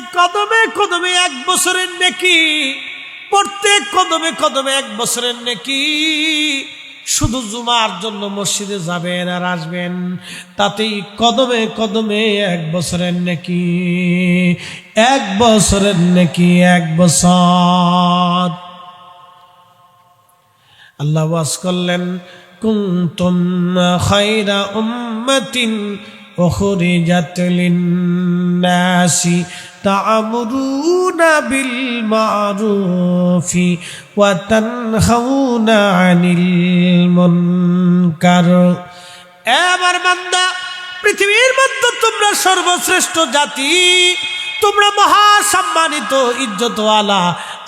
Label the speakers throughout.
Speaker 1: প্রত্যেক কদমে কদমে 1 বছরের নেকি, প্রত্যেক কদমে কদমে 1 বছরের নেকি। শুধু জুমার জন্য মসজিদে যাবেন আর আসবেন, তাতেই কদমে কদমে 1 বছরের নেকি, 1 বছরের নেকি, 1 বছর। আল্লাহ ওয়াজ করলেন, কুনতুম খায়রা উম্মাতিন উখরিজাত লিন-নাসি তা'মুরুনা বিল মা'রুফি ওয়া তানহাউনা আনিল মুনকার। আমার বান্দা, পৃথিবীর মধ্যে তোমরা সর্বশ্রেষ্ঠ জাতি, তোমরা মহা সম্মানিত ইজ্জতওয়ালা।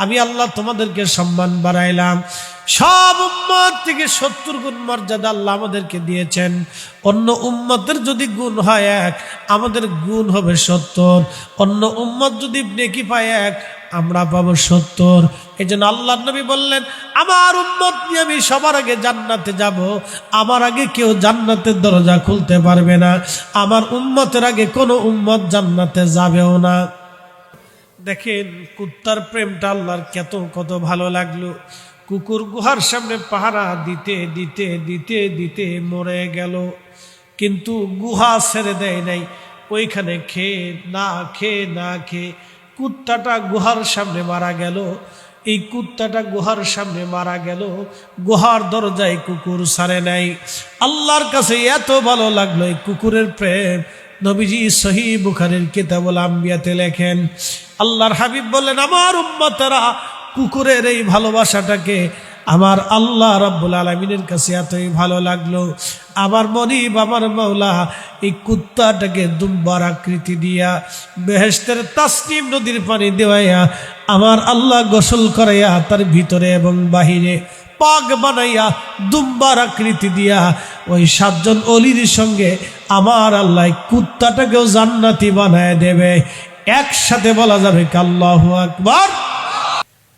Speaker 1: আমি আল্লাহ তোমাদেরকে সম্মান বাড়াইলাম। সব উম্মত থেকে 70 গুণ মর্যাদা আল্লাহ আমাদেরকে দিয়েছেন। অন্য উম্মতের যদি গুণ হয় 1, আমাদের গুণ হবে 70। অন্য উম্মত যদি নেকি পায় 1, আমরা পাবো 70। এই জন্য আল্লাহর নবী বললেন, আমার উম্মত নিয়ে আমি সবার আগে জান্নাতে যাব। আমার আগে কেউ জান্নাতের দরজা খুলতে পারবে না, আমার উম্মতের আগে কোনো উম্মত জান্নাতে যাবেও না। দেখেন কুত্তার প্রেমটা আল্লাহর কত ভালো লাগলো। কুকুর গুহার সামনে পাহারা দিতে দিতে দিতে দিতে মরে গেল, কিন্তু গুহা ছেড়ে দেয় নাই। ওইখানে খেয়ে না খেয়ে কুত্তাটা গুহার সামনে মারা গেল। এই কুত্তাটা গুহার সামনে মারা গেল, গুহার দরজায় কুকুর ছাড়ে নাই। আল্লাহর কাছে এত ভালো লাগলো এই কুকুরের প্রেম। নবীজি সহিহ বুখারীর কিতাবুল আম্বিয়াতে লেখেন, আল্লাহর হাবিব বললেন, আমার উম্মতেরা কুকুরের এই ভালোবাসাটাকে আমার আল্লাহ রাব্বুল আলামিনের কাছে এতই ভালো লাগলো। আমার মনিব, আমার মাওলা এই কুত্তাটাকে দুম্বার আকৃতি দিয়া বেহেশতের তাসনিম নদীর পানি দেওয়াইয়া আমার আল্লাহ গোসল করাইয়া তার ভিতরে এবং বাহিরে পাক বানাইয়া দুম্বার আকৃতি দিয়া ওই 7 জন অলির সঙ্গে আমার আল্লাহ কুত্তাটাকেও জান্নাতি বানায় দেবে। একসাথে বলা যাবে আল্লাহু আকবার।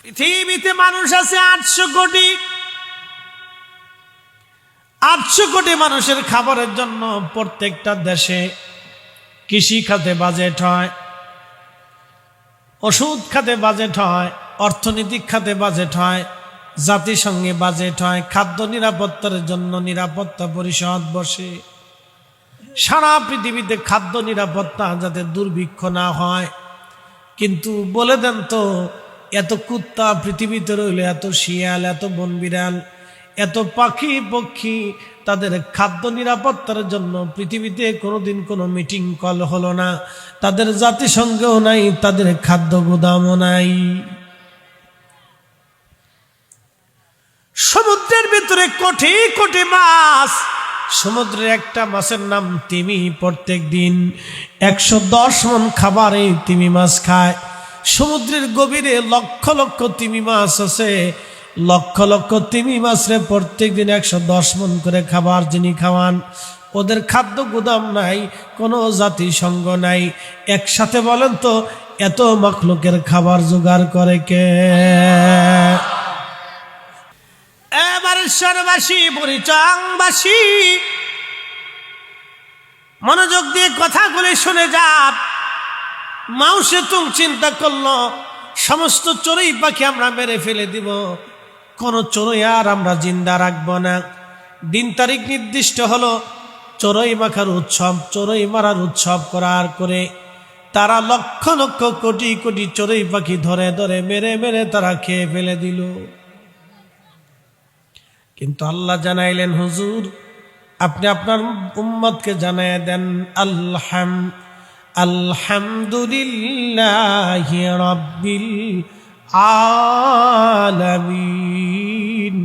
Speaker 1: পৃথিবীতে মানুষ আছে 800 কোটি। 800 কোটি মানুষের খাবারের জন্য প্রত্যেকটা দেশে কৃষি খাতে বাজেট হয়, ওষুধ খাতে বাজেট হয়, অর্থনৈতিক খাতে বাজেট হয়, জাতিসংঘে বাজেট হয়, খাদ্য নিরাপত্তার জন্য নিরাপত্তা পরিষদ বসে। সারা পৃথিবীতে খাদ্য নিরাপত্তা যাতে দুর্ভিক্ষ না হয়। কিন্তু বলে দেন তো, এত কুত্তা পৃথিবীতে রইল, এত শিয়াল, এত বনবিড়াল, এত পাখি পক্ষী, তাদের খাদ্য নিরাপত্তার জন্য পৃথিবীতে কোনোদিন কোনো মিটিং কল হলো না। তাদের জাতিসংঘও নাই, তাদের খাদ্য গুদামও নাই। সমুদ্রের ভিতরে কোটি কোটি মাছ। সমুদ্রের একটা মাছের নাম তিমি। প্রত্যেক দিন 110 মণ খাবার এই তিমি মাছ খায়। সমুদ্রের গভীরে লক্ষ লক্ষ তিমি মাছ আছে। লক্ষ লক্ষ তিমি মাছরে প্রত্যেক দিন 110 মণ করে খাবার যিনি খাওয়ান, ওদের খাদ্য গুদাম নাই, কোনো জাতিসংঘ নাই। একসাথে বলেন তো, এত মাখলুকের খাবার জোগাড় করে কে? বারেশ্বরবাসী, বুড়িচংবাসী, মনোযোগ দিয়ে কথাগুলি শুনে যান। মাউসে তুম চিন্তা করলো সমস্ত চড়ুই পাখি আমরা মেরে ফেলে দিব, কোনো চড়ুই আর আমরা জিন্দা রাখবো না। দিন তারিখ নির্দিষ্ট হলো চড়ুই মাখার উৎসব, চড়ুই মারার উৎসব করার করে তারা লক্ষ লক্ষ কোটি কোটি চড়ুই পাখি ধরে ধরে মেরে মেরে তারা খেয়ে ফেলে দিল। কিন্তু আল্লাহ জানাইলেন, হুজুর আপনি আপনার উম্মতকে জানায় দেন, আলহামদুলিল্লাহি রাব্বিল আলামিন।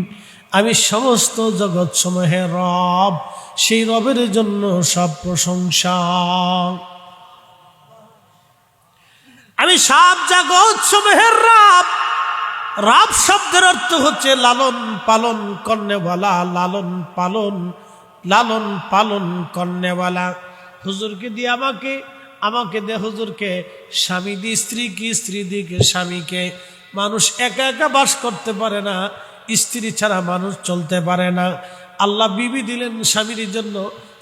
Speaker 1: আমি সমস্ত জগৎ সমূহের রব, সেই রবের জন্য সব প্রশংসা। আমি সব জগৎ সমূহের রব। রব শব্দের অর্থ হচ্ছে লালন পালন করনেওয়ালা, লালন পালন করনেওয়ালা। হুজুরকে দিয়ে আমাকে দে হুজুরকে, স্বামী দিয়ে স্ত্রীকে, স্ত্রী দিকে স্বামীকে। মানুষ একা একা বাস করতে পারে না, স্ত্রী ছাড়া মানুষ চলতে পারে না। আল্লাহ বিবি দিলেন স্বামীর জন্য,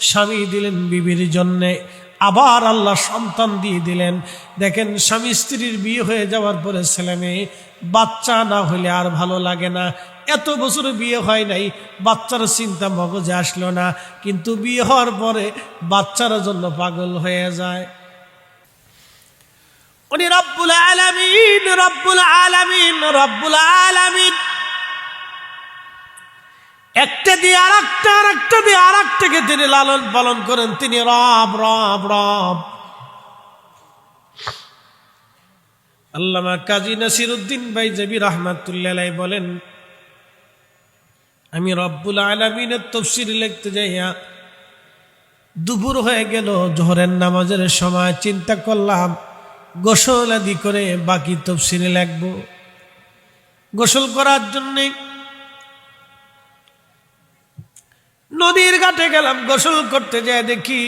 Speaker 1: স্বামী দিলেন বিবির জন্যে। আবার আল্লাহ সন্তান দিয়ে দিলেন। দেখেন, স্বামী স্ত্রীর বিয়ে হয়ে যাওয়ার পরে ছেলে মেয়ে বাচ্চা না হলে আর ভালো লাগে না। এত বছর বিয়ে হয় নাই, বাচ্চার চিন্তা মগজে আসলো না, কিন্তু বিয়ে হওয়ার পরে বাচ্চার জন্য পাগল হয়ে যায়। উনি রব্বুল আলামিন, রব্বুল আলামিন, রব্বুল আলামিন। একটা দিয়ে আরেকটা, আরেকটা দিয়ে আরেকটাকে তিনি লালন পালন করেন। তিনি রব, রব, রব। আল্লামা কাজী নাসিরউদ্দিন বাইজাবি রাহমাতুল্লাহ আলাইহি বলেন, আমি রব্বুল আলামিনের তাফসীর লিখতে যাইয়া দুপুর হয়ে গেল, জোহরের নামাজের সময়। চিন্তা করলাম গোসল আদি করে বাকি তাফসীর লিখব। গোসল করার জন্যে নদীর ঘাটে গেলাম। গোসল করতে যায় দেখি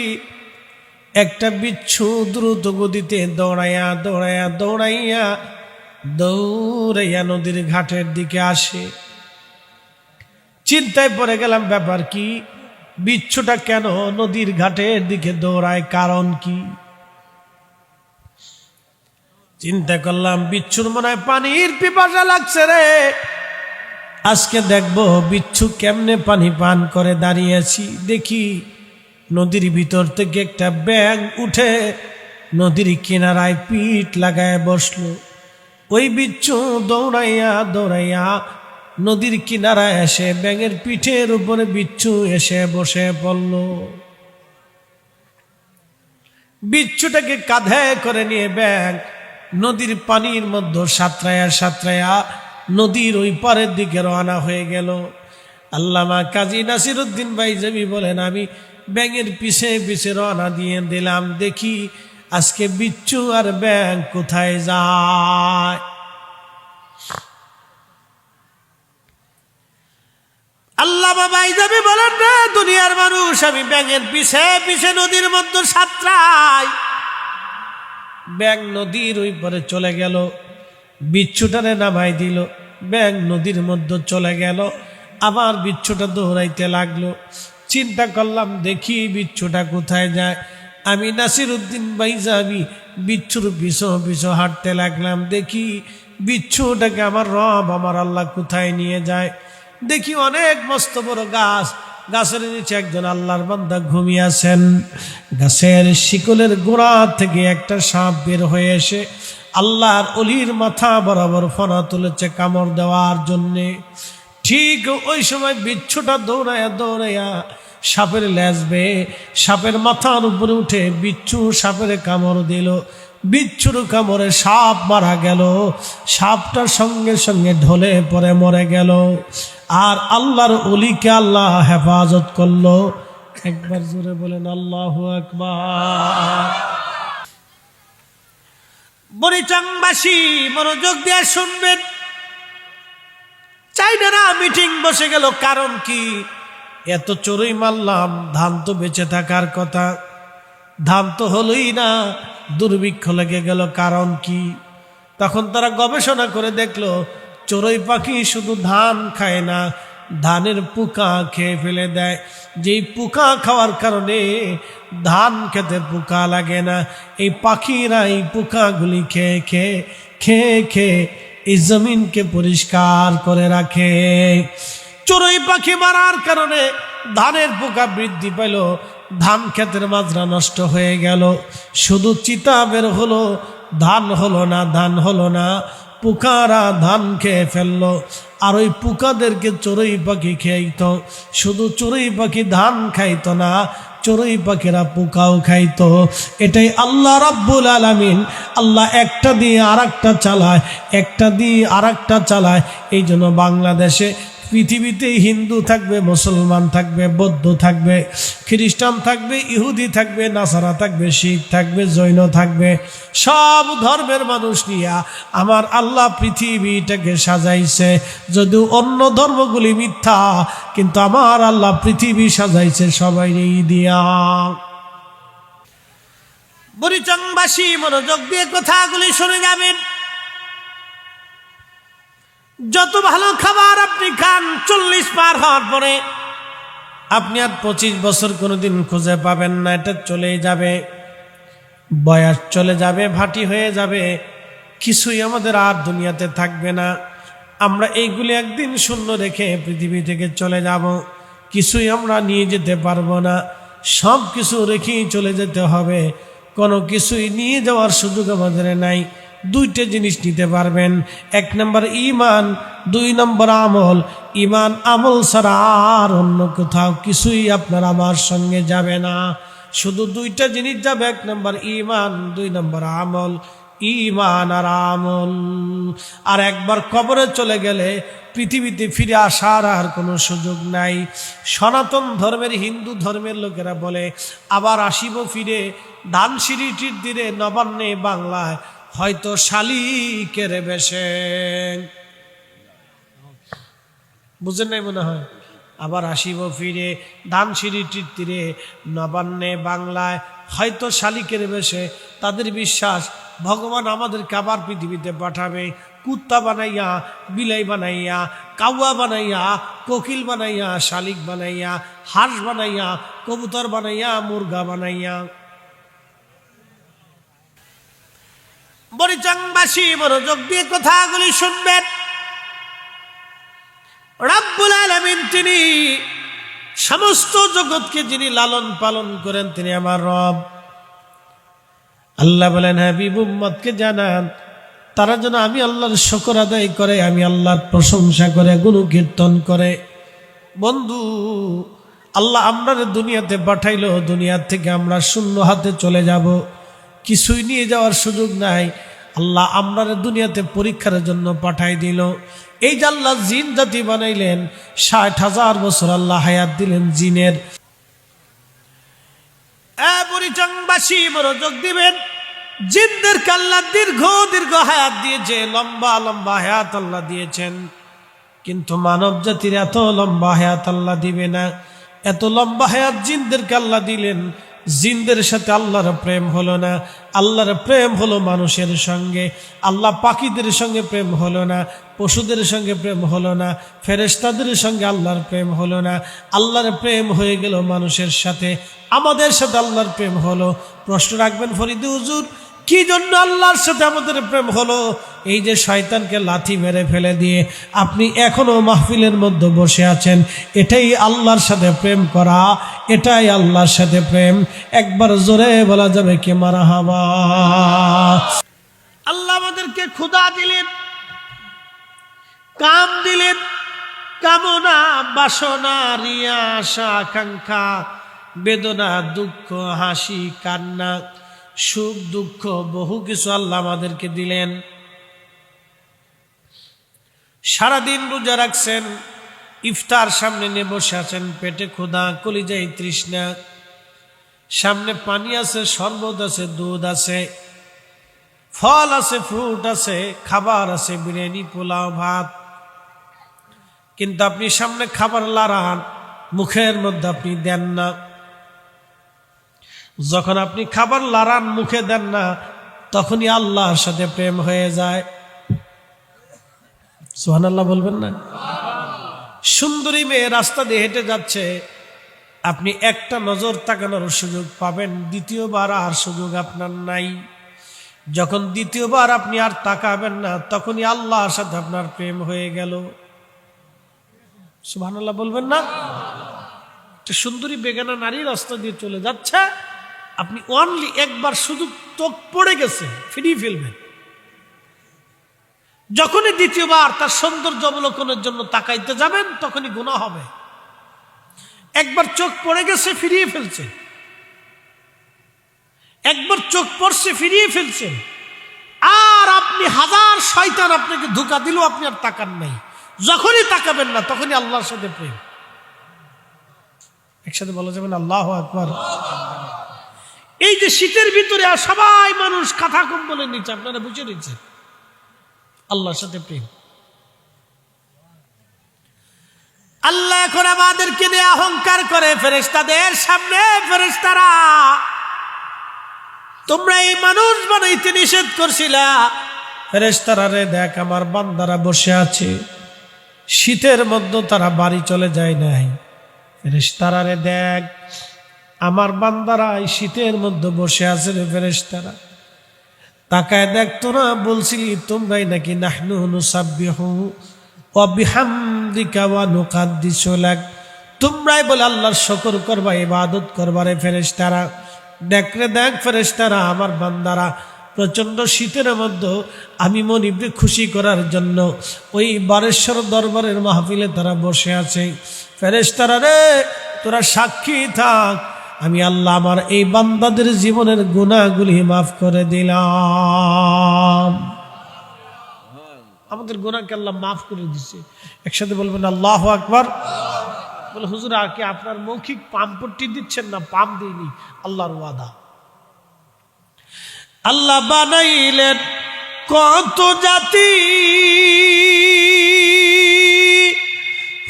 Speaker 1: একটা বিচ্ছু দ্রুত গতিতে দৌড়াইয়া দৌড়াইয়া দৌড়াইয়া দৌড়াইয়া নদীর ঘাটের দিকে আসে। চিন্তায় পড়ে গেলাম, ব্যাপার কি? বিচ্ছুটা কেন নদীর ঘাটের দিকে দৌড়ায়, কারণ কি? চিন্তা করলাম, বিচ্ছুর মনে হয় পানির পিপাসা লাগছে রে। আজকে দেখবো বিচ্ছু কেমনে পানি পান করে। দাঁড়িয়েছি, দেখি নদীর ভিতর থেকে একটা ব্যাঙ উঠে নদীর কিনারায় পিঠ লাগায় বসলো। ওই বিচ্ছু দৌড়াইয়া দৌড়াইয়া নদীর কিনারায় এসে ব্যাঙের পিঠের উপরে বিচ্ছু এসে বসে পড়ল। বিচ্ছুটাকে কাঁধে করে নিয়ে ব্যাঙ নদীর পানির মধ্যে সাঁতরায়া সাঁতরায়া নদীর ওই পারের দিকে রওনা হয়ে গেল। আল্লামা কাজী নাসিরউদ্দিন বাইজাবি বলেন, আমি ব্যাঙের পিছে পিছে রওনা দিয়ে দিলাম। দেখি আজকে বিচ্ছু আর ব্যাঙ কোথায় যায়। আল্লামা বাইজাবি বলেন, রে দুনিয়ার মানুষ, আমি ব্যাঙের পিছে পিছে নদীর মধ্যে সাঁতরাই। ব্যাঙ নদীর ওই পারে চলে গেল, বিচ্ছুটারে নামাই দিল। ব্যাঙ নদীর মধ্যে চলে গেল, আবার বিচ্ছুটা দৌড়াইতে লাগলো। চিন্তা করলাম, দেখি বিচ্ছুটা কোথায় যায়। আমি নাসিরউদ্দিন বাইজাবি বিচ্ছুর পিছু পিছু হাঁটতে লাগলাম। দেখি বিচ্ছুটাকে আমার রব, আমার আল্লাহ কোথায় নিয়ে যায়। দেখি অনেক মস্ত বড় গাছ, গাছের নিচে একজন আল্লাহর বান্দা ঘুমিয়ে আছেন। গাছের শিকলের গোড়া থেকে একটা সাপ বের হয়ে এসে আল্লাহর অলির মাথা বরাবর ফনা তুলেছে কামড় দেওয়ার জন্যে। ঠিক ওই সময় বিচ্ছুটা দৌড়াইয়া দৌড়াইয়া সাপের লেজবে সাপের মাথার উপরে উঠে বিচ্ছু সাপের কামড় দিল। বিচ্ছুর কামড়ে সাপ মারা গেল। সাপটার সঙ্গে সঙ্গে ঢলে পড়ে মরে গেল। আর আল্লাহর অলিকে আল্লাহ হেফাজত করলো। একবার জোরে বলেন আল্লাহু আকবার। বরিচাংবাসী মনোযোগ দিয়ে শুনবেন। চাইনারা মিটিং বসে গেল। কারণ কি? এত চড়ুই মারলাম, ধান তো বেঁচে থাকার কথা, ধান তো হলোই না, দুর্ভিক্ষ লেগে গেল। কারণ কি? তখন তারা গবেষণা করে দেখলো, চড়ুই পাখি শুধু ধান খায় না, ধানের পোকা খেয়ে ফেলে দেয়। যেই পোকা খাওয়ার কারণে ধান খেতে পোকা লাগে না। এই পাখিরা এই পোকাগুলি খেয়ে খেয়ে খেয়ে খেয়ে এই জমিনকে পরিষ্কার করে রাখে। চড়ুই পাখি মারার কারণে ধানের পোকা বৃদ্ধি পেল, ধান ক্ষেতের মাজরা নষ্ট হয়ে গেল। শুধু চিতা বের হলো, ধান হলো না, ধান হলো না। পোকারা ধান খেয়ে ফেললো। আর ওই পোকাদেরকে চড়ুই পাখি খাইত। শুধু চড়ুই পাখি ধান খাইতো না, চড়ুই পাখিরা পোকাও খাইতো। এটাই আল্লাহ রাব্বুল আলামিন, আল্লাহ একটা দিয়ে আরেকটা চালায়, একটা দিয়ে আরেকটা চালায়। এই জন্য বাংলাদেশে পৃথিবীতে হিন্দু থাকবে, মুসলমান থাকবে, বৌদ্ধ থাকবে, খ্রিস্টান থাকবে, ইহুদি থাকবে, নাসারা থাকবে, শিখ থাকবে, জৈন থাকবে। সব ধর্মের মানুষ নিয়ে আমার আল্লাহ পৃথিবীটাকে সাজাইছে। যদিও অন্য ধর্মগুলি মিথ্যা, কিন্তু আমার আল্লাহ পৃথিবী সাজাইছে সবাই দিয়া। বরিচাংবাসী মনোযোগ দিয়ে কথাগুলি শুনে যাবেন। যত ভালো খাবার আপনি খান, 40 পার হওয়ার পরে আপনি আর 25 বছর কোনোদিন খুঁজে পাবেন না, এটা চলেই যাবে। বয়স চলে যাবে, ভাটি হয়ে যাবে, কিছুই আমাদের আর দুনিয়াতে থাকবে না। আমরা এইগুলি একদিন শূন্য রেখে পৃথিবী থেকে চলে যাব, কিছুই আমরা নিয়ে যেতে পারবো না, সব কিছু রেখেই চলে যেতে হবে। কোনো কিছুই নিয়ে যাওয়ার সুযোগ আমাদের নাই। দুইটা জিনিস নিতে পারবেন, এক নম্বর ঈমান, দুই নম্বর আমল। ঈমান আমল ছাড়া আর অন্য কোথাও কিছুই আপনার আমার সঙ্গে যাবে না। শুধু দুইটা জিনিস যাবে, এক নম্বর ঈমান, দুই নম্বর আমল। ঈমান আর আমল। আর একবার কবরে চলে গেলে পৃথিবীতে ফিরে আসার আর কোনো সুযোগ নাই। সনাতন ধর্মের, হিন্দু ধর্মের লোকেরা বলে আবার আসিব ফিরে ধানসিঁড়িটির তীরে নবান্নে বাংলায়, হয়তো শালিকের বেশে। বুঝেন নাই মনে হয়? আবার আসিব ফিরে ধানসিঁড়িটির তীরে নবান্নে বাংলায়, হয়তো শালিকের বেশে। তাদের বিশ্বাস ভগবান আমাদেরকে আবার পৃথিবীতে পাঠাবে, কুত্তা বানাইয়া, বিলাই বানাইয়া, কাউয়া বানাইয়া, কোকিল বানাইয়া, শালিক বানাইয়া, হাঁস বানাইয়া, কবুতর বানাইয়া, মুরগা বানাইয়া। বরিচাংবাসী মনোযোগ দিয়ে কথাগুলি শুনবেন। রব্বুল আলামিন, তিনি সমস্ত জগৎকে যিনি লালন পালন করেন, তিনি আমার রব। আল্লাহ বলেন, হাবিব উম্মতকে জানান তারা যেন আমি আল্লাহর শুকর আদায় করে, আমি আল্লাহর প্রশংসা করে, গুণকীর্তন করে। বন্ধু, আল্লাহ আমরা দুনিয়াতে পাঠাইলো, দুনিয়া থেকে আমরা শূন্য হাতে চলে যাব, কিছুই নিয়ে যাওয়ার সুযোগ নাই। আল্লাহ আমরা দুনিয়াতে পরীক্ষার জন্য পাঠাই দিল। এই যে আল্লাহ জিন জাতি বানাইলেন, ৬০,০০০ বছর আল্লাহ হায়াত দিলেন জিনের। পরিচংবাসী মনোযোগ দিবেন। জিনদেরকে আল্লাহ দীর্ঘ দীর্ঘ হায়াত দিয়েছে, লম্বা লম্বা হায়াত আল্লাহ দিয়েছেন। কিন্তু মানব জাতির এত লম্বা হায়াত আল্লাহ দিবে না। এত লম্বা হায়াত জিনদেরকে আল্লাহ দিলেন, জিনদের সাথে আল্লাহর প্রেম হলো না। আল্লাহর প্রেম হলো মানুষের সঙ্গে, আল্লাহ পাখিদের সঙ্গে প্রেম হলো না, পশুদের সঙ্গে প্রেম হলো না, ফেরেশতাদের সঙ্গে আল্লাহর প্রেম হলো না। আল্লাহর প্রেম হয়ে গেল মানুষের সাথে, আমাদের সাথে আল্লাহর প্রেম হলো। প্রশ্ন রাখবেন ফরিদে হুজুর, কি জন্য আল্লাহর সাথে আমাদের প্রেম হলো? এই যে শয়তানকে লাথি মেরে ফেলে দিয়ে আপনি এখনো মাহফিলের মধ্যে বসে আছেন, এটাই আল্লাহর সাথে প্রেম করা, এটাই আল্লাহর সাথে প্রেম। একবার জোরে বলা যাবে কি মারহাবা। আল্লাহ আমাদেরকে ক্ষুধা দিলেন, কাম দিলেন, কামনা, বাসনা, রিয়া, আশা, আকাঙ্ক্ষা, বেদনা, দুঃখ, হাসি, কান্না, সুখ, দুঃখ, বহু কিছু আল্লাহ আমাদেরকে দিলেন। সারাদিন রোজা রাখছেন, ইফতার সামনে নিয়ে বসে আছেন, পেটে ক্ষুধা, কলিজায় তৃষ্ণা, সামনে পানি আছে, শরবত আছে, দুধ আছে, ফল আছে, ফ্রুট আছে, খাবার আছে, বিরিয়ানি, পোলাও, ভাত। কিন্তু আপনি সামনে খাবার লাড়ান, মুখের মধ্যে আপনি দেন না। যখন আপনি খাবার লাড়ান, মুখে দেন না, তখনই আল্লাহর সাথে প্রেম হয়ে যায়। সুবহানাল্লাহ বলবেন না? সুন্দরী মেয়ে রাস্তা দিয়ে হেঁটে যাচ্ছে, আপনি একটা নজর তাকানোর সুযোগ পাবেন, দ্বিতীয়বার আর সুযোগ আপনার নাই। যখন দ্বিতীয়বার আপনি আর তাকাবেন না, তখনই আল্লাহর সাথে আপনার প্রেম হয়ে গেল। সুবহানাল্লাহ বলবেন না? একটা সুন্দরী বেগানা নারী রাস্তা দিয়ে চলে যাচ্ছে, আপনি অনলি একবার শুধু চোখ পড়ে গেছে, ফিরিয়ে ফেলবেন। যখনই দ্বিতীয়বার তার সৌন্দর্য অবলোকনের জন্য তাকাইতে যাবেন, তখনই গুনাহ হবে। একবার চোখ পড়ে গেছে, ফিরিয়ে ফেলছে। একবার চোখ পড়ছে, ফিরিয়ে ফেলছে। আর আপনি হাজার শয়তান আপনাকে ধোঁকা দিলেও আপনি আর তাকান নাই। যখনই তাকাবেন না, তখনই আল্লাহর সাথে প্রেম। একসাথে বলা যাবেন আল্লাহু আকবার। এই যে শীতের ভিতরে সবাই মানুষ কাঁথা কম্বলের নিচে, আপনারা বুঝে নিচ্ছেন, আল্লাহর সাথে প্রেম। আল্লাহ এখন আমাদেরকে নিয়ে অহংকার করে ফেরেশতাদের সামনে, ফেরেশতারা তোমরা এই মানুষ বানাইতে নিষেধ করছিলা। ফেরেশতারা রে দেখ, আমার বান্দারা বসে আছে, শীতের মধ্যে তারা বাড়ি চলে যায় নাই। ফেরেশতারা রে দেখ, আমার বান্দারা এই শীতের মধ্যে বসে আছে রে ফেরেশতারা, তাকায় দেখ তোরা বলছিলি তোমরাই নাকি নাহনু নুসাব্বিহু ওয়া বিহামদিকা ওয়া নুকাদ্দিসু লাক, তোমরাই বলে আল্লাহর শুকর করবা, ইবাদত করবা রে ফেরেশতারা। দেখ রে দেখ ফেরেশতারা, আমার বান্দারা প্রচন্ড শীতের মধ্যে আমি মনিবকে খুশি করার জন্য ওই বারেশ্বর দরবারের মাহফিলে তারা বসে আছে। ফেরেশতারা রে, তোরা সাক্ষী থাক, আমি আল্লাহ আমার এই বান্দাদের জীবনের গুনাহগুলি মাফ করে দিলাম। আমাদের গুনাহকে আল্লাহ মাফ করে দিছে। একসাথে বলবেন আল্লাহু আকবার। বলে হুজুর আর কি আপনার মৌখিক পাম্পটি দিচ্ছেন না? পাম দিইনি, আল্লাহর ওয়াদা। আল্লাহ বানাইলেন কত জাতি,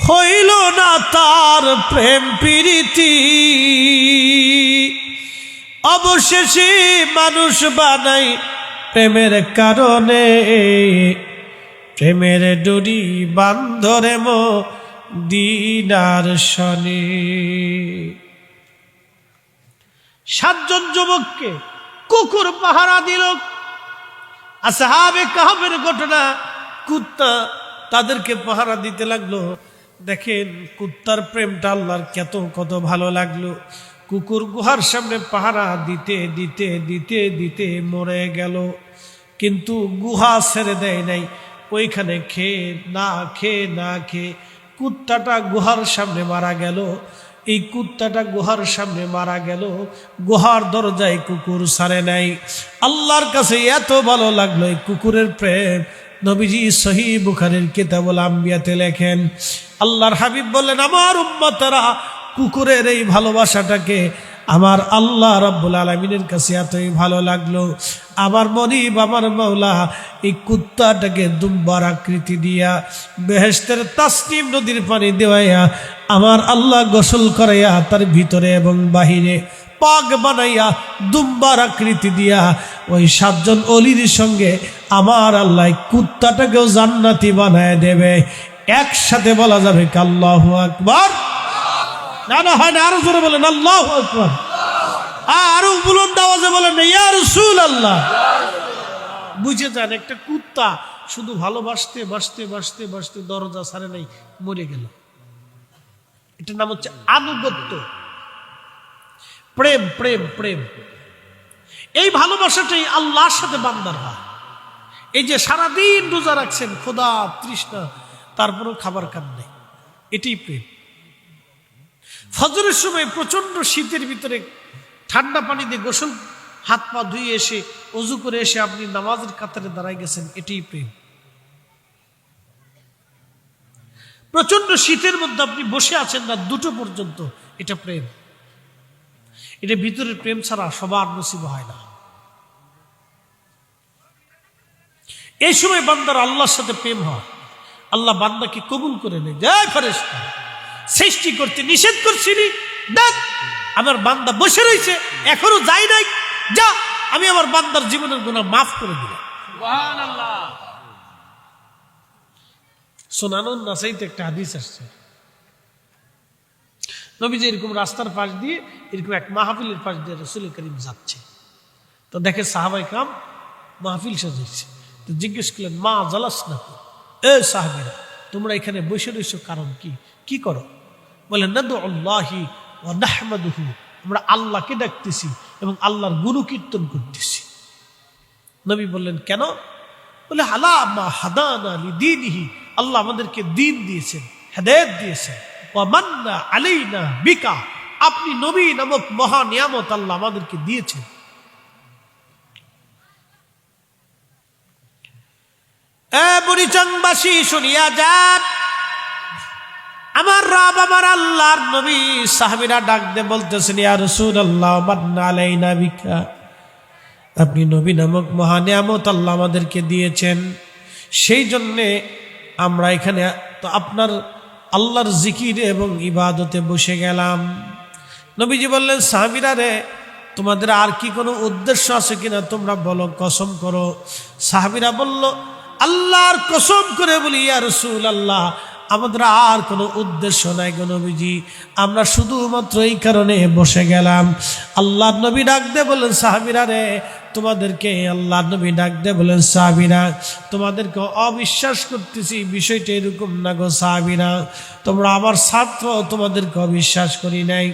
Speaker 1: হইল না তার প্রেম প্রীতি, অবশেষে মানুষ বানাই প্রেমের কারণে, প্রেমের ডুরি বান্ধরে মদিনার শনে। 7 জন যুবককে কুকুর পাহারা দিল। আসহাবে কাহফের ঘটনা, কুত্তা তাদেরকে পাহারা দিতে লাগলো। দেখেন কুত্তার প্রেমটা আল্লাহর কত ভালো লাগলো। কুকুর গুহার সামনে পাহারা দিতে দিতে দিতে দিতে মরে গেল, কিন্তু গুহা ছেড়ে দেয় নাই। ওইখানে খেয়ে না খেয়ে কুত্তাটা গুহার সামনে মারা গেল। এই কুত্তাটা গুহার সামনে মারা গেল, গুহার দরজায় কুকুর ছাড়ে নাই। আল্লাহর কাছে এত ভালো লাগলো এই কুকুরের প্রেম। নবীজি সহিহ বুখারীর কিতাবুল আম্বিয়াতে লেখেন, আল্লাহর হাবিব বললেন, আমার উম্মতরা কুকুরের এই ভালোবাসাটাকে আমার আল্লাহ রাব্বুল আলামিনের কাছে এতই ভালো লাগলো, আমার মনিব আমার মাওলা এই কুত্তাটাকে দুম্বার আকৃতি দিয়া বেহেশতের তাসনিম নদীর পানি দেওয়াইয়া আমার আল্লাহ গোসল করাইয়া তার ভিতরে এবং বাহিরে পাক বানাইয়া দুম্বার আকৃতি দিয়া ওই 7 জন অলির সঙ্গে আমার আল্লাহ কুত্তাটাকেও জান্নাতি বানায় দেবে। একসাথে বলা যাবে কি আল্লাহু আকবার? না না হয় না, আরো জোরে বলেন আল্লাহু আকবার। আরো বুলন্দ আওয়াজে বলেন ইয়া রাসূলুল্লাহ। বুঝে যান, একটা কুত্তা শুধু ভালোবাসতে বাসতে বাসতে বাসতে দরজা ছাড়ে নাই, মরে গেল। এটার নাম হচ্ছে আনুগত্য, প্রেম প্রেম প্রেম। এই ভালোবাসাটাই আল্লাহর সাথে বান্দার হয়। এই যে সারাদিন রোজা রাখছেন, খোদা তৃষ্ণা, তারপরেও খাবার খান নাই, এটাই প্রেম। ফজরের সময় প্রচন্ড শীতের ভিতরে ঠান্ডা পানি দিয়ে গোসল, হাত পা ধুয়ে এসে ওযু করে এসে আপনি নামাজের কাতারে দাঁড়ায় গেছেন, এটাই প্রেম। প্রচন্ড শীতের মধ্যে আপনি বসে আছেন না 2টো পর্যন্ত, এটা প্রেম। এটা ভিতরের প্রেম ছাড়া সবার নসিব হয় না। এই সময় বান্দার আল্লাহর সাথে প্রেম হয়, আল্লাহ বান্দাকে কবুল করে নেয়। জয় ফেরেশতা, সৃষ্টি করতে নিষেধ করছিলি, দেখ আমার বান্দা বসে রয়েছে, এখনো যাই নাই, যা আমি আমার বান্দার জীবনের গুনাহ মাফ করে দিলাম। সুবহানাল্লাহ। সুনানুন নাসাইতে একটা হাদিস আসছে, নবীজি এরকম রাস্তার পাশ দিয়ে এরকম এক মাহফিলের পাশ দিয়ে রাসূল করিম যাচ্ছে। তো দেখে সাহাবায়ে কেরাম মাহফিল সাজাইছে। তো জিজ্ঞেস করলেন, মা জালাসনা, এ সাহাবীরা তোমরা এখানে বসে রয়েছো কারণ কি? কি করো? বলেন নাদউল্লাহি ওয়া নাহমাদুহু, আমরা আল্লাহকে ডাকতেছি এবং আল্লাহর গুণকীর্তন করতেছি। নবী বললেন, কেন? বলে আলা মা হাদানা লিদীনিহি, আল্লাহ আমাদেরকে দ্বীন দিয়েছেন, হেদায়েত দিয়েছেন। ওয়া মান্না আলাইনা বিকা, আপনি নবী নামক মহা নিয়ামত আল্লাহ আমাদেরকে দিয়েছেন। এ বুড়িচংবাসী শুনিয়া যান, আমার রব আমার আল্লাহর নবী সাহাবীরা ডাক দিয়ে বলতেছেন, ইয়া রাসূলুল্লাহ মান্না আলাইনা বিকা, আপনি নবী নামক মহা নিয়ামত আল্লাহ আমাদেরকে দিয়েছেন, সেই জন্যে আমরা এখানে তো আপনার আল্লাহর জিকিরে এবং ইবাদতে বসে গেলাম। নবীজি বললেন, সাহাবীরা রে তোমাদের আর কি কোনো উদ্দেশ্য আছে কিনা তোমরা বলো, কসম করো। সাহাবীরা বলল, আল্লাহর কসম করে বলি ইয়া রাসূলুল্লাহ, আমাদের আর কোনো উদ্দেশ্য নাই গো নবীজি, আমরা শুধুমাত্র এই কারণে বসে গেলাম। আল্লাহর নবী ডাক দিয়ে বলেন, সাহাবীরা রে, তোমাদেরকে আল্লাহর নবী ডাক দিয়ে বলেন, সাহাবীরা তোমাদেরকে অবিশ্বাস করতেছি, বিষয়টা এরকম না গো সাহাবীরা, তোমরা আমার ছাত্র, তোমাদেরকে অবিশ্বাস করি নাই।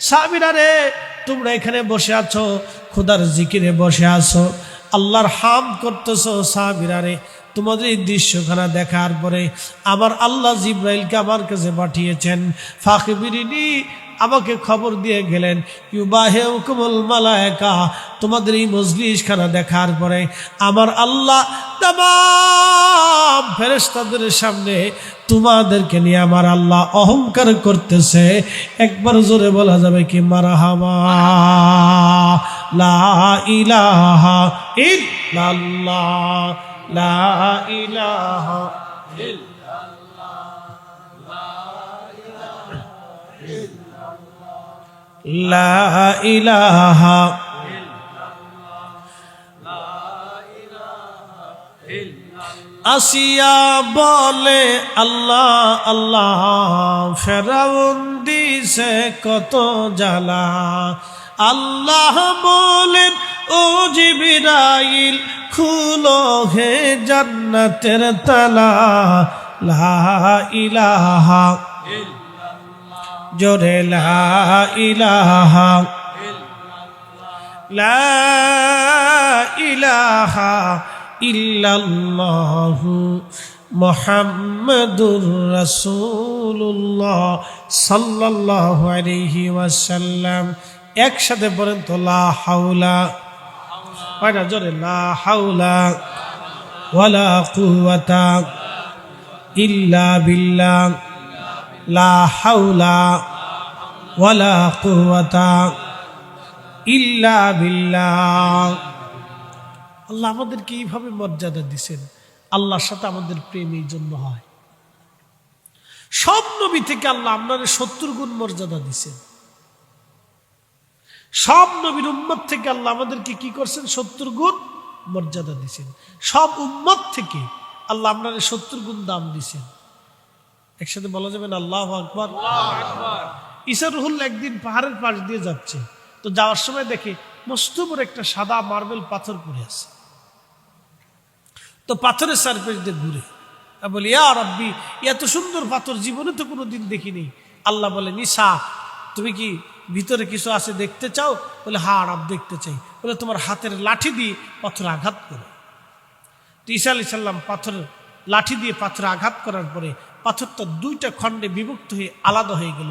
Speaker 1: সাহাবীরা রে, তোমরা এখানে বসে আছো, খোদার জিকিরে বসে আছো, আল্লাহর হাম করতেছো। সাহাবীরা রে, তোমাদের এই দৃশ্যখানা দেখার পরে আমার আল্লাহ জিব্রাইলকে আমার কাছে পাঠিয়েছেন। ফাখবিরিনি, আমাকে খবর দিয়ে গেলেন, ইউবাহিউকুমুল মালায়েকা, তোমাদের এই মজলিসখানা দেখার পরে আমার আল্লাহ তামাম ফেরেশতাদের সামনে তোমাদেরকে নিয়ে আমার আল্লাহ অহংকার করতেছে। একবার জোরে বলা যাবে কি মারহাবা, লা ইলাহা ইল্লাল্লাহ, লা ইলাহা ইল্লাল্লাহ, লা ইলাহা আসিয়া বলে আল্লাহ আল্লাহ, ফেরাউন দিছে কত জ্বালা। আল্লাহ বলেন, ও জিবরাইল খুলো হে জান্নাতের তালা, লা ইলাহা জোরে লা ইলাহা, লা ইলাহা ইল্লাল্লাহু মুহাম্মাদুর রাসূলুল্লাহ সাল্লাল্লাহু আলাইহি ওয়াসাল্লাম। একসাথে বলেন তো, লা হাওলা, কয়টা জোরে, লা হাওলা ওয়ালা কুওয়াতা ইল্লা বিল্লাহ, লা হাওলা ওয়ালা কুওয়াতা ইল্লা বিল্লাহ। আল্লাহ আমাদেরকে এইভাবে মর্যাদা দিছেন। আল্লাহর সাথে আমাদের প্রেম এই জন্য হয়। সব নবী থেকে আল্লাহ আপনাদের 70 গুণ মর্যাদা দিছেন। সব নবীর উম্মত থেকে আল্লাহ আমাদেরকে কি করছেন? 70 গুণ মর্যাদা দিছেন। সব উম্মত থেকে আল্লাহ আপনাদের 70 গুণ দাম দিছেন। একসাথে বলা যাবে না আল্লাহু আকবার? ঈসা রুহুল একদিন পাহাড়ের পাশ দিয়ে যাচ্ছে, তো যাওয়ার সময় দেখে মস্ত বড় একটা সাদা মার্বেল পাথর পড়ে আছে। তো পাথরের সারফেস দিয়ে ঘুরে বলি, ইয়া রাব্বি, এত সুন্দর পাথর জীবনে তো কোনোদিন দেখিনি। আল্লাহ বলেন, ঈসা তুমি কি ভিতরে কিছু আছে দেখতে চাও? বলে, হ্যাঁ রব দেখতে চাই। বলে, তোমার হাতের লাঠি দিয়ে পাথর আঘাত করো। তো ঈসা আলাইহিস সালাম পাথরের লাঠি দিয়ে পাথরে আঘাত করার পরে পাথরটা 2টা খণ্ডে বিভক্ত হয়ে আলাদা হয়ে গেল।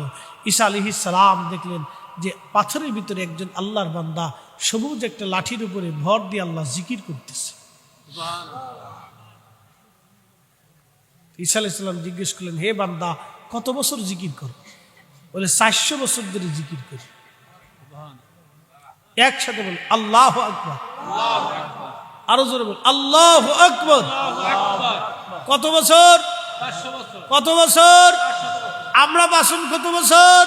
Speaker 1: ঈসা আলাইহিস সালাম দেখলেন যে পাথরের ভিতরে একজন আল্লাহর বান্দা সবুজ একটা লাঠির উপরে ভর দিয়ে আল্লাহ জিকির করতেছে। ঈসা আলাইহিস সালাম জিজ্ঞেস করলেন, হে বান্দা, কত বছর জিকির করো? বলে, 400 বছর ধরে জিকির করি। একসাথে বলে আল্লাহু আকবার, আরো জোরে বল আল্লাহু আকবার। কত বছর? কত বছর? আমরা বাসন কত বছর?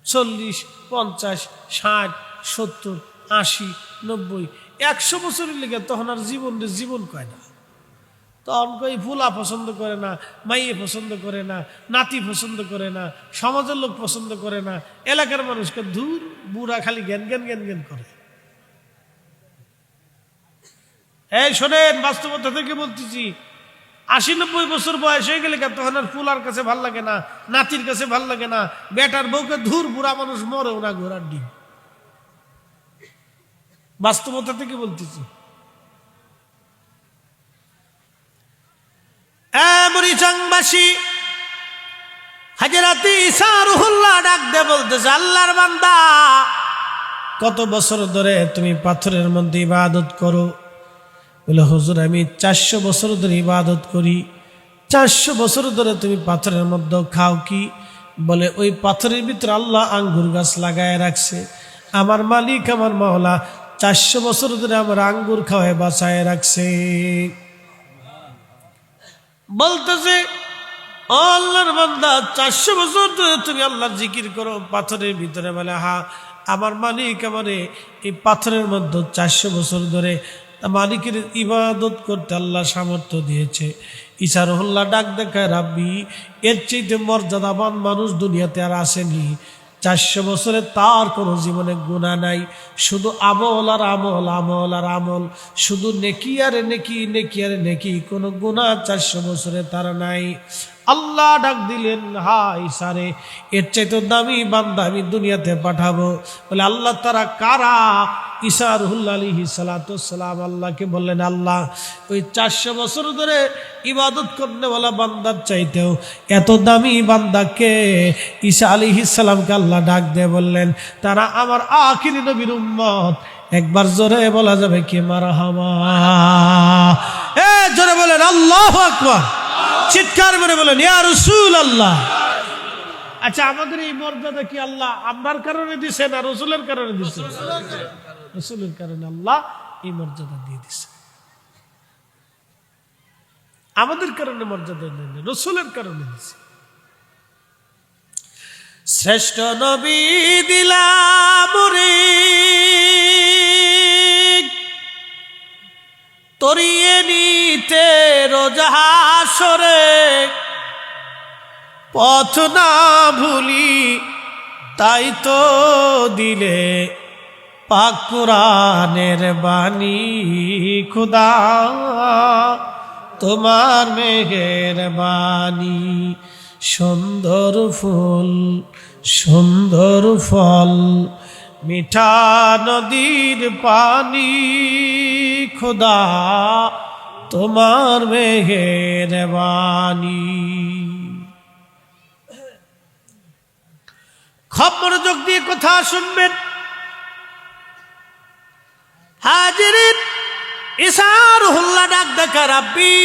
Speaker 1: 40, 50, 60, 70, 80, 90, 100 বছরের লেগে তখন আর জীবন কয় না। তখন কই ফুলা পছন্দ করে না, মাইয়ে পছন্দ করে না, নাতি পছন্দ করে না, সমাজের লোক পছন্দ করে না, এলাকার মানুষকে ধুর বুড়া খালি জ্ঞান জ্ঞান জ্ঞান জ্ঞান করে। এই শোনেন, বাস্তবতা থেকে বলতেছি, 80-90 বছর বয়স হয়ে গেলে তখন আর ফুলার কাছে ভাল লাগে না, নাতির কাছে ভাল লাগে না, বেটার বউকে ধুর বুড়া মানুষ মরেও না ঘোড়ার ডিম। বাস্তবতা থেকে বলতেছি। মরিচাংবাসী হযরত ঈসা রুহুল্লাহ ডাক দিয়ে বলতেছে, আল্লাহর বান্দা, কত বছর ধরে তুমি পাথরের মধ্যে ইবাদত করো? বলে, হুজুর আমি 400 বছর ধরে ইবাদত করি। 400 বছর ধরে তুমি পাথরের মধ্যে খাও কি? বলে, ওই পাথরের ভিতরে আল্লাহ আঙ্গুর গাছ লাগায় রাখছে। আমার মালিক, আমার মাওলা 400 বছর ধরে আমার আঙ্গুর খাওয়ায় বাঁচায় রাখছে। বলতেছে, ও আল্লাহর বান্দা, 400 বছর ধরে তুমি আল্লাহর জিকির করো পাথরের ভিতরে? বলে, হ্যাঁ, আমার মালিক আমারে এই পাথরের মধ্যে 400 বছর ধরে মালিকের ইবাদত করতে আল্লাহ সামর্থ্য দিয়েছে। ঈসা রুহুল্লাহ ডাক দেখায়, রাব্বি, এর চেয়ে মর্যাদাবান মানুষ দুনিয়াতে আর আসেনি। 400 বছরে তার কোনো জীবনে গুনাহ নাই, শুধু আমল আর আমল, আমল আর আমল, শুধু নেকি আর নেকি, নেকি আর নেকি, কোনো গুনাহ 400 বছরে তার নাই। আল্লাহ ডাক দিলেন, হাই সারে, এর চাইতে দামি বান্দা আমি দুনিয়াতে পাঠাবো। বলে আল্লাহ তারা কারা? ঈসা রুহুল্লাহ আলাইহিস সালাতু ওয়াসসালাম আল্লাহকে বললেন, আল্লাহ ওই 400 বছর ধরে ইবাদত করনেওয়ালা বান্দার চাইতেও এত দামি বান্দাকে। ঈসা আলাইহিস সালামকে আল্লাহ ডাক দিয়ে বললেন, তারা আমার আখিরি নবীর উম্মত। একবার জোরে বলা যাবে কি মারহাবা? জোরে বলেন আল্লাহু আকবার, চিৎকার করে বলেন ইয়া রাসূলুল্লাহ। আচ্ছা, আমাদের এই মর্যাদা কি আল্লাহ আমরার কারণে দিছে না রাসূলের কারণে দিছে? রাসূলের কারণে আল্লাহ এই মর্যাদা দিয়ে দিছে। আমাদের কারণে মর্যাদা নেই, রাসূলের কারণে দিছে। শ্রেষ্ঠ নবী দিলাম রে, তরিয়ে নিতে রোজ হাসরে, পথ না ভুলি তাই তো দিলে পাক কুরআনের বাণী। খুদা তোমার মেহেরবানি, সুন্দর ফুল সুন্দর ফল, মিঠা নদীর পানি, খুদা তোমার মেহেরবানি। খুব মনোযোগ দিয়ে কথা শুনবেন হাজিরিন। ঈসা রুহুল্লাহ ডাক দেখা, রাব্বি,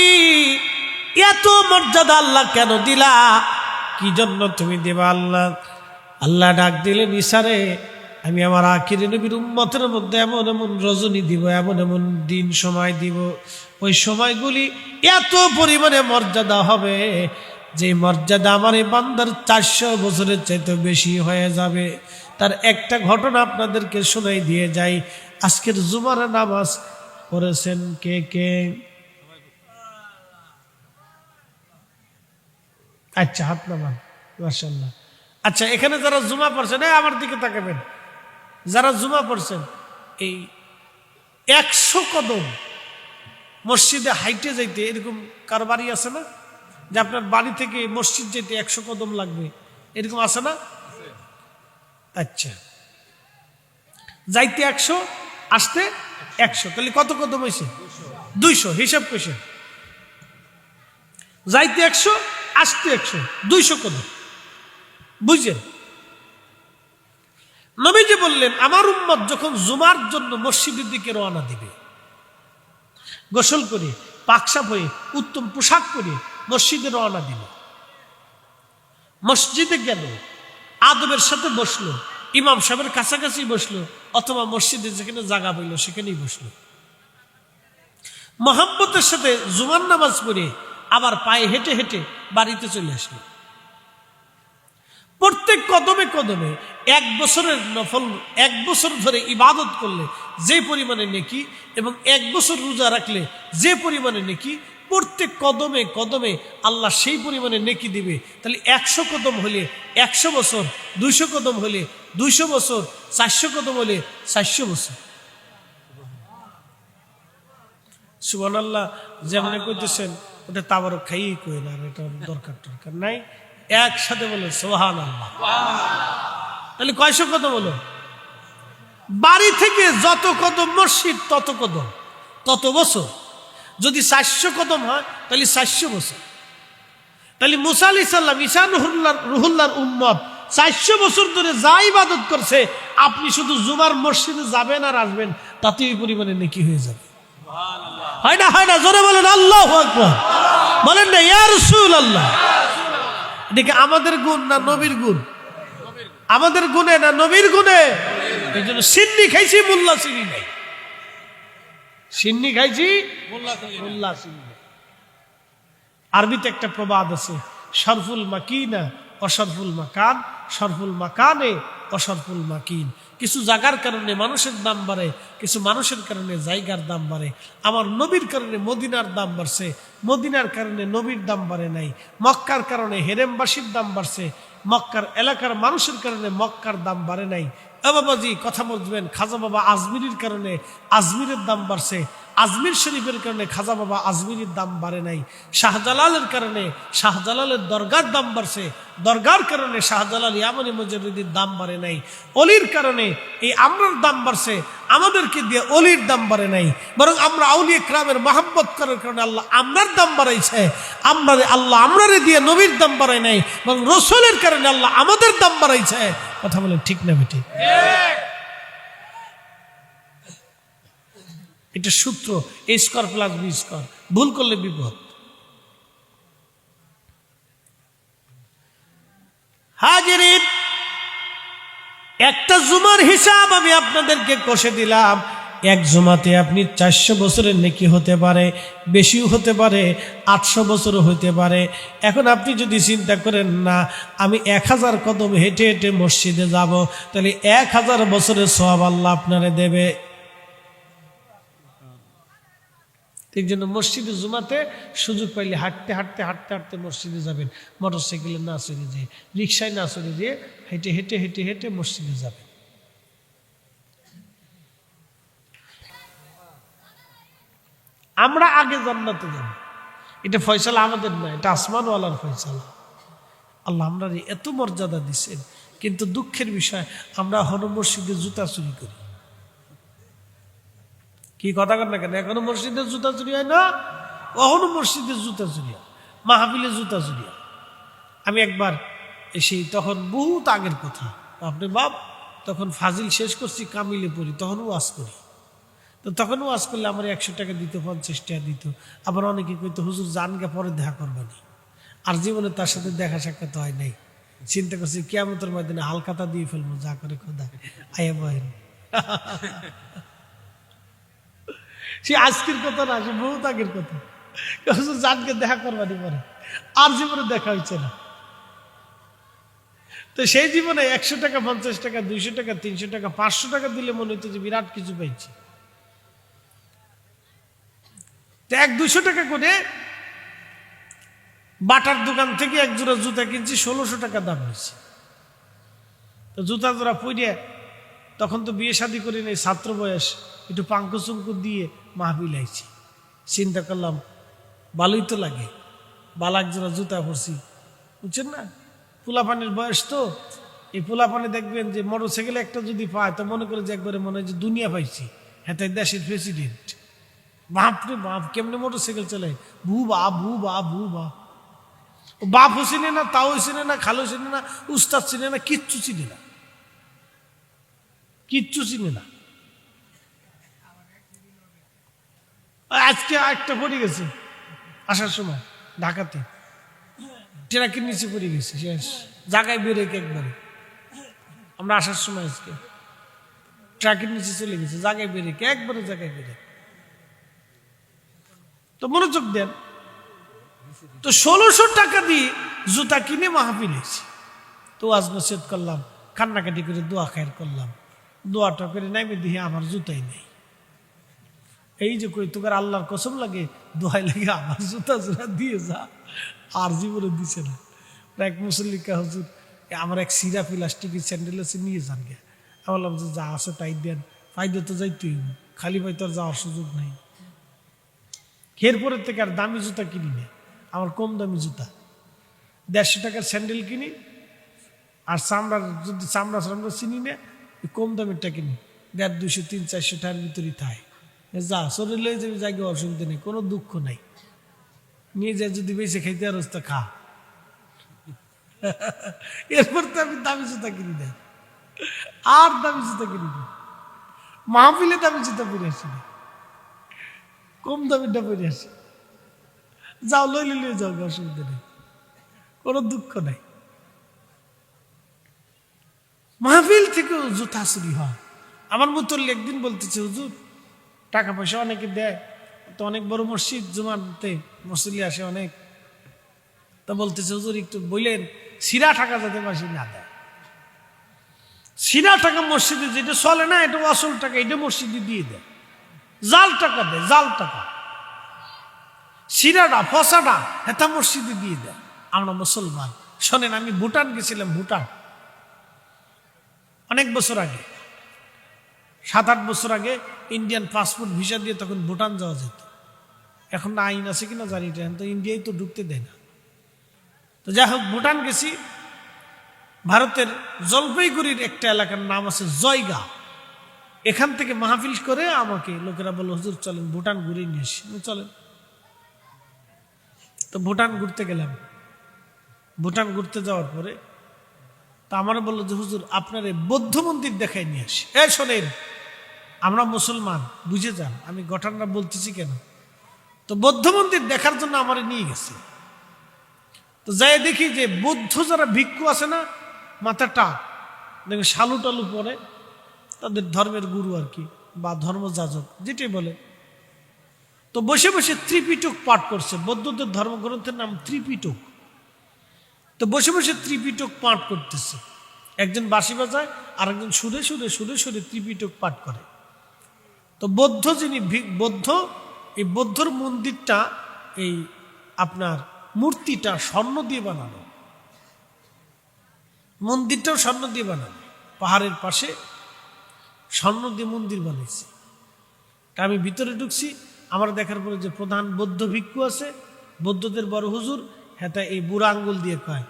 Speaker 1: এত মর্যাদা আল্লাহ কেন দিলা? কি জন্য তুমি দিবা আল্লাহ? আল্লাহ ডাক দিলেন, ঈসারে, আমি আমার আখিরি নবীর উম্মতের মধ্যে এমন এমন রজনী দিব, এমন এমন দিন সময় দিব, ওই সময়গুলি এত পরিমাণে মর্যাদা হবে যে মর্যাদা আমার এই বান্দার 400 বছরের চাইতে বেশি হয়ে যাবে। তার একটা ঘটনা আপনাদেরকে শোনাই দিয়ে যাই। আজকের জুমার নামাজ পড়েছেন কে কে? আচ্ছা, হাত নামান, মাশাআল্লাহ। আচ্ছা, এখানে যারা জুমা পড়ছেন, আমার দিকে তাকাবেন, যারা জুমা পড়ছেন, এই 100 কদম মসজিদে হাইটে যাইতে এরকম কার বাড়ি আছে না? যে আপনার বাড়ি থেকে মসজিদ যেতে 100 কদম লাগবে, এরকম আছে না? আচ্ছা, যাইতে 100, আসতে 100, তাহলে কত কদম হয়েছে? 200। হিসাব কইছে, যাইতে 100, আসতে 100, 200 কদম। বুঝছেন? নবীজি বললেন, আমার উম্মত যখন জুমার জন্য মসজিদের দিকে রওনা দিবে, গোসল করে পাকসাপ হয়ে উত্তম পোশাক পরে মসজিদে রওনা দিল, মসজিদে গেল, আদবের সাথে বসলো, ইমাম সাহেবের কাছাকাছি বসলো, অথবা মসজিদে যেখানে জায়গা পাইল সেখানেই বসলো, মহব্বতের সাথে জুমার নামাজ পড়ে আবার পায়ে হেঁটে হেঁটে বাড়িতে চলে আসলো। প্রত্যেক কদমে কদমে 1 বছরের নফল, 1 বছর ধরে ইবাদত করলে যে পরিমাণে নেকি, এবং 1 বছর রোজা রাখলে যে পরিমাণে নেকি, প্রত্যেক কদমে কদমে আল্লাহ সেই পরিমাণে নেকি দিবে। তাহলে 100 কদম হলে 100 বছর, 200 কদম হলে 200 বছর, 400 কদম হলে 400 বছর। সুবহানাল্লাহ। যেমন কইতেছেন ওটা তাবারক খাইই কই না, এটা দরকার নাই, একসাথে বলে সুবহানাল্লাহ। তাহলে কয়শো কদম হলো? বাড়ি থেকে যত কদম মসজিদ তত কদম, তত বছর। যদি 400 কদম হয় তাহলে 400 বছর। তাহলে মুসা আলাইহিস সালাম, ঈসা রুহুল্লাহর উম্মত 400 বছর ধরে যা ইবাদত করছে, আপনি শুধু জুমার মসজিদে যাবেন আর আসবেন, তাতে ওই পরিমাণে নেকি হয়ে যাবে। হয় না? হয় না? জোরে বলেন আল্লাহু আকবার। বলেন না ইয়া রাসূলুল্লাহ। এদিকে আমাদের গুণ না নবীর গুণ? আমাদের গুণে না নবীর গুণে? এই জন্য সিন্নি খাইছি, মোল্লা চিনি নাই। সিন্নি খাইছি, মোল্লা চিনি নাই। আরবিতে একটা প্রবাদ আছে, শরফুল মাকিনা অশরফুল মাকান, শরফুল মাকানে অশরফুল মাকিন। কিছু জায়গার কারণে মানুষের দাম বাড়ে, কিছু মানুষের কারণে জায়গার দাম বাড়ে। আমার নবীর কারণে মদিনার দাম বাড়ছে, মদিনার কারণে নবীর দাম বাড়ে নাই। মক্কার কারণে হেরেমবাসীর দাম বাড়ছে, মক্কার এলাকার মানুষের কারণে মক্কার দাম বাড়ে নাই। বাবাজি কথা বলবেন, খাজা বাবা আজমিরের কারণে আজমিরের দাম বাড়ছে, আজমির শরীফের কারণে খাজা বাবা আজমিরের দাম বাড়ে নাই। শাহজালালের কারণে শাহজালালের দরগার দাম বাড়ছে, দরগার কারণে শাহজালাল ইয়ামানি মুজাদ্দিদের দাম বাড়ে নাই। অলির কারণে এই আমরার দাম বাড়ছে, আমাদেরকে দিয়ে অলির দাম বাড়ে নাই। বরং আমরা আউলিয়া কিরামের মহব্বত করার কারণে আল্লাহ আমরার দাম বাড়াইছে। আল্লাহ আমরারে দিয়ে নবীর দাম বাড়ায় নাই, বরং রসুলের কারণে আল্লাহ আমাদের দাম বাড়াইছে। কথা বলেন ঠিক না বেঠিক? এটা সূত্র, এ স্কয়ার প্লাস বি স্কয়ার, ভুল করলে বিপদ। হাজিরিন, একটা জুমার হিসাব আমি আপনাদেরকে কষে দিলাম। এক জুমাতে আপনি 400 বছরের নেকি হতে পারে, বেশিও হতে পারে, 800 বছরও হতে পারে। এখন আপনি যদি চিন্তা করেন না আমি 1000 কদম হেঁটে হেঁটে মসজিদে যাব, তাহলে 1000 বছরের সওয়াব আল্লাহ আপনারে দেবে। ঠিক জন্য মসজিদে জুমাতে সুযোগ পাইলে হাঁটতে হাঁটতে হাঁটতে হাঁটতে মসজিদে যাবেন, মোটরসাইকেলে না চলে যেয়ে, রিক্সায় না চলে যেয়ে হেঁটে হেঁটে হেঁটে হেঁটে মসজিদে যাবেন। আমরা আগে জান্নাতে যাব, এটা ফয়সালা আমাদের না, এটা আসমানওয়ালার ফয়সালা। আল্লাহ আমরা এত মর্যাদা দিচ্ছেন, কিন্তু দুঃখের বিষয় আমরা হন মসজিদে জুতা চুরি করি। কি কথা কর না কেন? এখনো মসজিদের জুতা চুরি হয় না? কখনো মসজিদের জুতা চুরি হয়, মাহফিলে জুতা চুরি হয়। আমি একবার সেই তখন বহুত আগের কথা, আপনি বাপ, তখন ফাজিল শেষ করছি, কামিলে পড়ি, তখনও ওয়াজ করি। তো তখনও ওয়াজ করলে আমার 100 টাকা দিত, 50 টাকা দিত। আবার অনেকে কইতো হুজুর জানগা পরে দেখা করবানি। আর জীবনে তার সাথে দেখা সাক্ষাৎ হয় নাই। চিন্তা করছি কিয়ামতের ময়দানে হালকাতা দিয়ে ফেলবো, যা করে খোদা আয়া বহেন। সে আজকের কথা না, সে বহুত আগের কথা। জানকে দেখা করবানি পরে, আর জীবনে দেখা হয়েছে না। তো সেই জীবনে 100 টাকা, 50 টাকা, 200 টাকা, 300 টাকা, 500 টাকা দিলে মনে হতো যে বিরাট কিছু পাইছি। তো 100-200 টাকা করে বাটার দোকান থেকে এক জোড়া জুতা কিনছি, 1600 টাকা দাম হয়েছে। তো জুতা জোড়া পরিয়ে, তখন তো বিয়ে শাদী করি নাই, ছাত্র বয়স, একটু পাঙ্কু চুঙ্কু দিয়ে মাহফিল আইছি। চিন্তা করলাম ভালোই তো লাগে, বালাক জোড়া জুতা পরছি, বুঝছেন না? পোলাপানের বয়স তো, এই পোলাপানে দেখবেন যে মোটরসাইকেলে একটা যদি পায় তো মনে করে যে একবারে মনে হয় যে দুনিয়া পাইছি, হ্যাঁ তাই দেশের প্রেসিডেন্ট। বাপরে বাপ, কেমনে মোটরসাইকেল চালায়, ভু বা ভু বা ভু বা। বাপও চিনে না, তাও চিনে না, খালো চিনে না, উস্তাদ চিনে না, কিচ্ছু চিনে না, কিচ্ছু চিনে না। আজকে একটা পড়ে গেছে আসার সময় ঢাকাতে, ট্রাকের নিচে পড়ে গেছে, শেষ জায়গায় বেরোয় একবারে। আমরা আসার সময় আজকে ট্রাকের নিচে চলে গেছে, জায়গায় বেরোয় একবারে, জায়গায় বেরোয়। তো মনোযোগ দেন। তো 1600 টাকা দিয়ে জুতা কিনে মাহফিল এসেছি। তো আজ নসিহত করলাম, কান্নাকাটি করে দোয়া খায়ের করলাম, দোয়াটা করে নাইমে দিয়ে আমার জুতাই নেই। এই যে কই তোকার আল্লাহর কসম লাগে, দোয়াই লাগে আমার জুতা জোড়া দিয়ে যা, আর জীবনে দিছে না। এক মুসল্লিকা হুজুর, আমার এক সিরা প্লাস্টিকের স্যান্ডেল আছে, নিয়ে যান গে। আমি বললাম যে যা আছে তাই দেন, ফাইদে তো যাইতেই, খালি ভাই তোর যাওয়ার সুযোগ নাই। এরপরের থেকে আর দামি জুতা কিনি না, আমার কম দামি জুতা, 150 টাকার স্যান্ডেল কিনি। আর চামড়ার যদি চামড়া চিনি না, কম দামেরটা কিনি, 150, 200, 300, 400 টাকার ভিতরেই থাকে। যা শরীর লয়ে যাবি, জায়গায় অসুবিধা নেই, কোনো দুঃখ নাই। নিয়ে যায় যদি বেঁচে খাইতে আর তো খা। এরপর তো আমি দামি জুতা কিনি না, আর দামি জুতা কিনি না, মাহফিলে দামি জুতা পরে আসি না, কম দামিটা পরে আসি। যাও লইলে লিয়ে যাও, অসুবিধা নেই, কোনো দুঃখ নাই। মাহফিল থেকেও জুতা চুরি হয়। আমার মতন একদিন বলতেছে হুজুর টাকা পয়সা অনেকে দেয়, তো অনেক বড় মসজিদ, জুমাতে মুসল্লি আসে অনেক। তা বলতেছে হুজুর একটু বললেন সিরা টাকা যাতে মাসি না দেয়। সিনা টাকা মসজিদে যেটা চলে না, এটা আসল টাকা, এটা মসজিদে দিয়ে দেয়, জাল টাকা দেয়, জাল টাকা। সিরাটা ফসাটা হেতা মসজিদে দিয়ে দেয়। আমরা মুসলমান। শোনেন, আমি ভুটান গেছিলাম, ভুটান অনেক বছর আগে, 7-8 বছর আগে ইন্ডিয়ান পাসপোর্ট ভিসা দিয়ে তখন ভুটান যাওয়া যেত। এখন না আইন আছে কিনা জানি না, তো ইন্ডিয়ায় তো ঢুকতে দেয় না। তো যাই হোক, ভুটান গেছি। ভারতের জলপাইগুড়ির একটা এলাকার নাম আছে জয়গা। এখান থেকে মাহফিল করে আমাকে লোকেরা বলল, হুজুর চলেন ভুটান ঘুরে নিয়ে আসি। চলেন। তো ভুটান ঘুরতে গেলাম। ভুটান ঘুরতে যাওয়ার পরে তা আমারা বললো যে হুজুর আপনার এই বৌদ্ধ মন্দির দেখাই নিয়ে আসি। শোনেন, আমরা মুসলমান, বুঝে যান আমি ঘটনা বলতেছি কেন। তো বৌদ্ধ মন্দির দেখার জন্য আমার নিয়ে গেছে। তো যাই দেখি যে বৌদ্ধ যারা ভিক্ষু আছে না, মাথাটা দেখে শালু টালু পরে, তাদের ধর্মের গুরু আর কি, বা ধর্মযাজক যেটাই বলে। তো বসে বসে ত্রিপিটক পাঠ করছে। বৌদ্ধদের ধর্মগ্রন্থের নাম ত্রিপিটক। তো বসে বসে ত্রিপিটক পাঠ করতেছে। একজন বাঁশি বাজায়, আর একজন সুরে সুরে সুরে সুরে ত্রিপিটক পাঠ করে। তো বৌদ্ধ যিনি বৌদ্ধ, এই বৌদ্ধর মন্দিরটা, এই আপনার মূর্তিটা স্বর্ণ দিয়ে বানানো, মন্দিরটাও স্বর্ণ দিয়ে বানানো, পাহাড়ের পাশে স্বর্ণ দিয়ে মন্দির বানিয়েছে। তা আমি ভিতরে ঢুকছি, আমার দেখার পরে যে প্রধান বৌদ্ধ ভিক্ষু আছে, বৌদ্ধদের বড় হুজুর, হ্যাঁ এই বুড়া আঙ্গুল দিয়ে কয়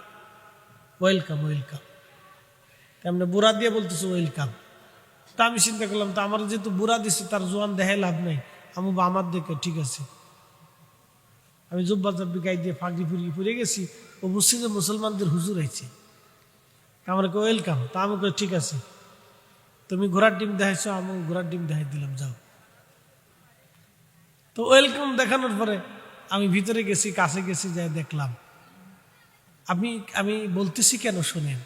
Speaker 1: ওয়েলকাম ওয়েলকাম, তেমনি বুড়া দিয়ে বলতেছে ওয়েলকাম। তা আমি চিন্তা করলাম, তো আমার যেহেতু বুড়া দিচ্ছে, তার জোয়ান দেখাই লাভ নেই, আমি আমার দেখে ঠিক আছে। আমি জুব্বা জব্বি গাই দিয়ে ফাঁকি ফুরিয়ে ফুরে গেছি। ও বুঝছি যে মুসলমানদের হুজুর হয়েছে, আমার ওয়েলকাম। তা আমি ঠিক আছে, তুমি ঘোড়ার ডিম দেখাইছো, আমি ঘোড়ার ডিম দেখাই দিলাম, যাও। তো ওয়েলকাম দেখানোর পরে আমি ভিতরে গেছি, কাছে গেছি, যাই দেখলাম। আমি বলতেছি কেন শোনেন,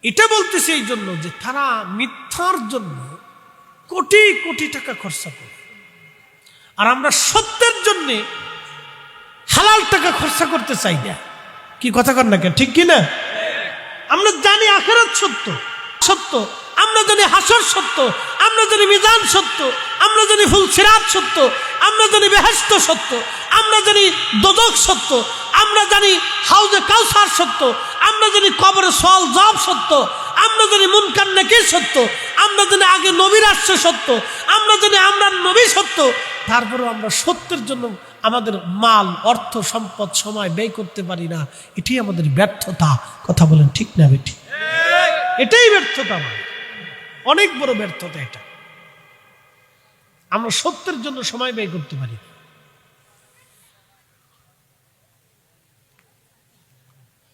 Speaker 1: এটা বলতেছি এই জন্য যে তারা মিথ্যার জন্য কোটি কোটি টাকা খরচা করে, আর আমরা সত্যের জন্য হালাল টাকা খরচা করতে চাই না। কি কথা কর না কেন, ঠিক কিনা? আমরা জানি আখিরাত সত্য, সত্য আমরা জানি, হাসর সত্য আমরা জানি, মিজান সত্য আমরা জানি, ফুল সিরাত সত্য আমরা জানি, বেহেশত সত্য আমরা জানি, দোজখ সত্য আমরা জানি, হাউজে কাউসার সত্য আমরা জানি, কবরে সওয়াল জবাব সত্য আমরা জানি, মুনকার নাকির সত্য আমরা জানি, আগে নবীর আসছে সত্য আমরা জানি, আমরা নবী সত্য। তারপরেও আমরা সত্যের জন্য আমাদের মাল, অর্থ, সম্পদ, সময় ব্যয় করতে পারি না। এটাই আমাদের ব্যর্থতা। কথা বলেন ঠিক না বেটি? এটাই ব্যর্থতা, আমাদের অনেক বড় ব্যর্থতা এটা। আমরা সত্যের জন্য সময় ব্যয় করতে পারি।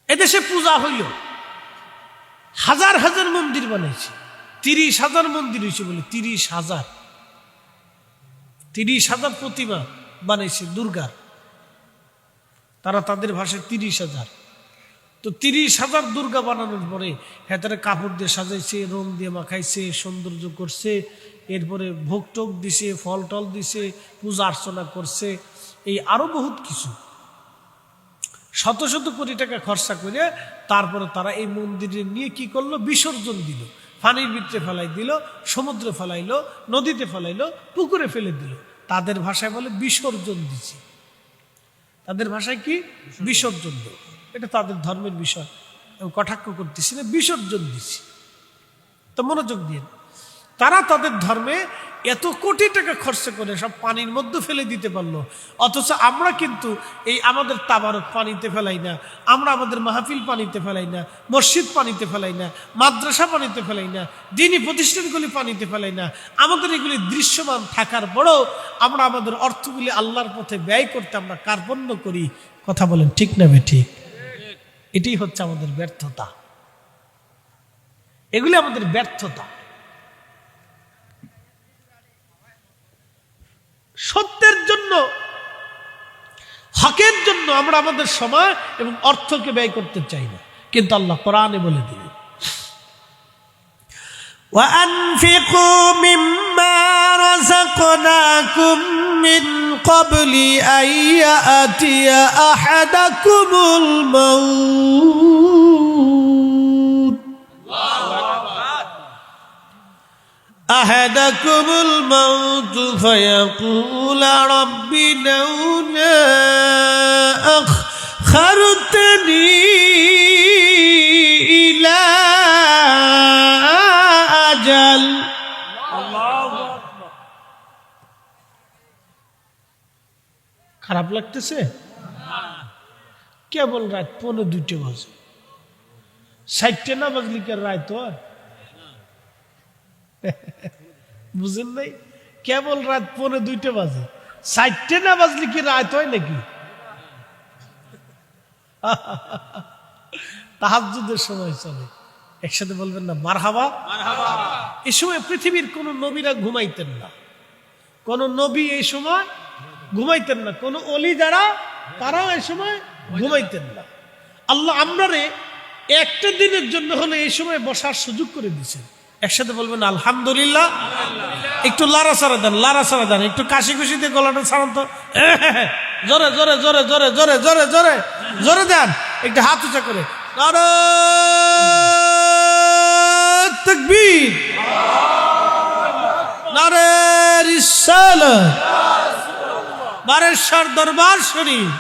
Speaker 1: এদেশে পূজা হইল, হাজার হাজার মন্দির বানাইছে, 30,000 মন্দির হয়েছে বলে, 30,000 প্রতিমা বানাইছে দুর্গার, তারা তাদের ভাষায় 30,000। তো 30,000 দুর্গা বানানোর পরে হেতারে কাপড় দিয়ে সাজাইছে, রং দিয়ে মাখাইছে, সৌন্দর্য করছে, এরপরে ভোগ টোক দিছে, ফল টল দিছে, পূজা অর্চনা করছে, এই আরো বহুত কিছু, শত শত কোটি টাকা খরচা করে তারপরে তারা এই মন্দিরে নিয়ে কি করলো, বিসর্জন দিল, পানির ভিতরে ফেলাই দিল, সমুদ্রে ফেলাইলো, নদীতে ফেলাইলো, পুকুরে ফেলে দিল। তাদের ভাষায় বলে বিসর্জন দিচ্ছে। তাদের ভাষায় কি? বিসর্জন দিল। এটা তাদের ধর্মের বিষয়, আমি কটাক্ষ করতেছি না, বিসর্জন দিচ্ছি। তো মনোযোগ দিয়ে, তারা তাদের ধর্মে এত কোটি টাকা খরচ করে সব পানির মধ্যে ফেলে দিতে পারলো, অথচ আমরা কিন্তু এই আমাদের তাবারক পানিতে ফেলাই না, আমরা আমাদের মাহফিল পানিতে ফেলাই না, মসজিদ পানিতে ফেলাই না, মাদ্রাসা পানিতে ফেলাই না, দ্বীনি প্রতিষ্ঠানগুলি পানিতে ফেলাই না। আমাদের এগুলি দৃশ্যমান থাকার পরেও আমরা আমাদের অর্থগুলি আল্লাহর পথে ব্যয় করতে আমরা কার্পণ্য করি। কথা বলেন ঠিক না ঠিক? এটাই হচ্ছে আমাদের ব্যর্থতা, এগুলি আমাদের ব্যর্থতা। সত্যের জন্য, হকের জন্য আমরা আমাদের সময় এবং অর্থকে ব্যয় করতে চাই না, কিন্তু আল্লাহ কোরআনে বলে দিলেন, وَأَنْفِقُوا مِمَّا رَزَقْنَاكُمْ مِنْ قَبْلِ أَنْ يَأْتِيَ أَحَدَكُمُ الْمَوْتُ আহাদাকুমুল মাউতু ফায়াকুল রাব্বি লাউলা আখখারতানি ইলা আজাল। খারাপ লাগতেছে? কেবল রাত 1:45 বাজে, 60 না বাজলি কে রাত হয়? বুঝেন নাই? কেবল রাত 1:45 বাজে, 60 না বাজলি কি রাত হয় নাকি? তাহাজ্জুদের সময় চলে, একসাথে বলবেন না মারহাবা? এই সময় পৃথিবীর কোন নবীরা ঘুমাইতেন না, কোন নবী এই সময় ঘুমাইতেন না, কোন অলি যারা তারাও এই সময় ঘুমাইতেন না। আল্লাহ আমরারে একটা দিনের জন্য হলে এই সময় বসার সুযোগ করে দিয়েছেন। একসাথে বলবেন আলহামদুলিল্লাহ। একটু লাড়াচাড়া দেন, লাড়াচাড়া দেন, একটু কাশি খুশি দিয়ে গলাটা ছাড়ান তো। জোরে জোরে জোরে জোরে জোরে জোরে জোরে জোরে দেন, একটু হাত উঁচা করে। নারে তাকবীর, নারে রিসালাত, বারেশ্বর দরবার শরীফ।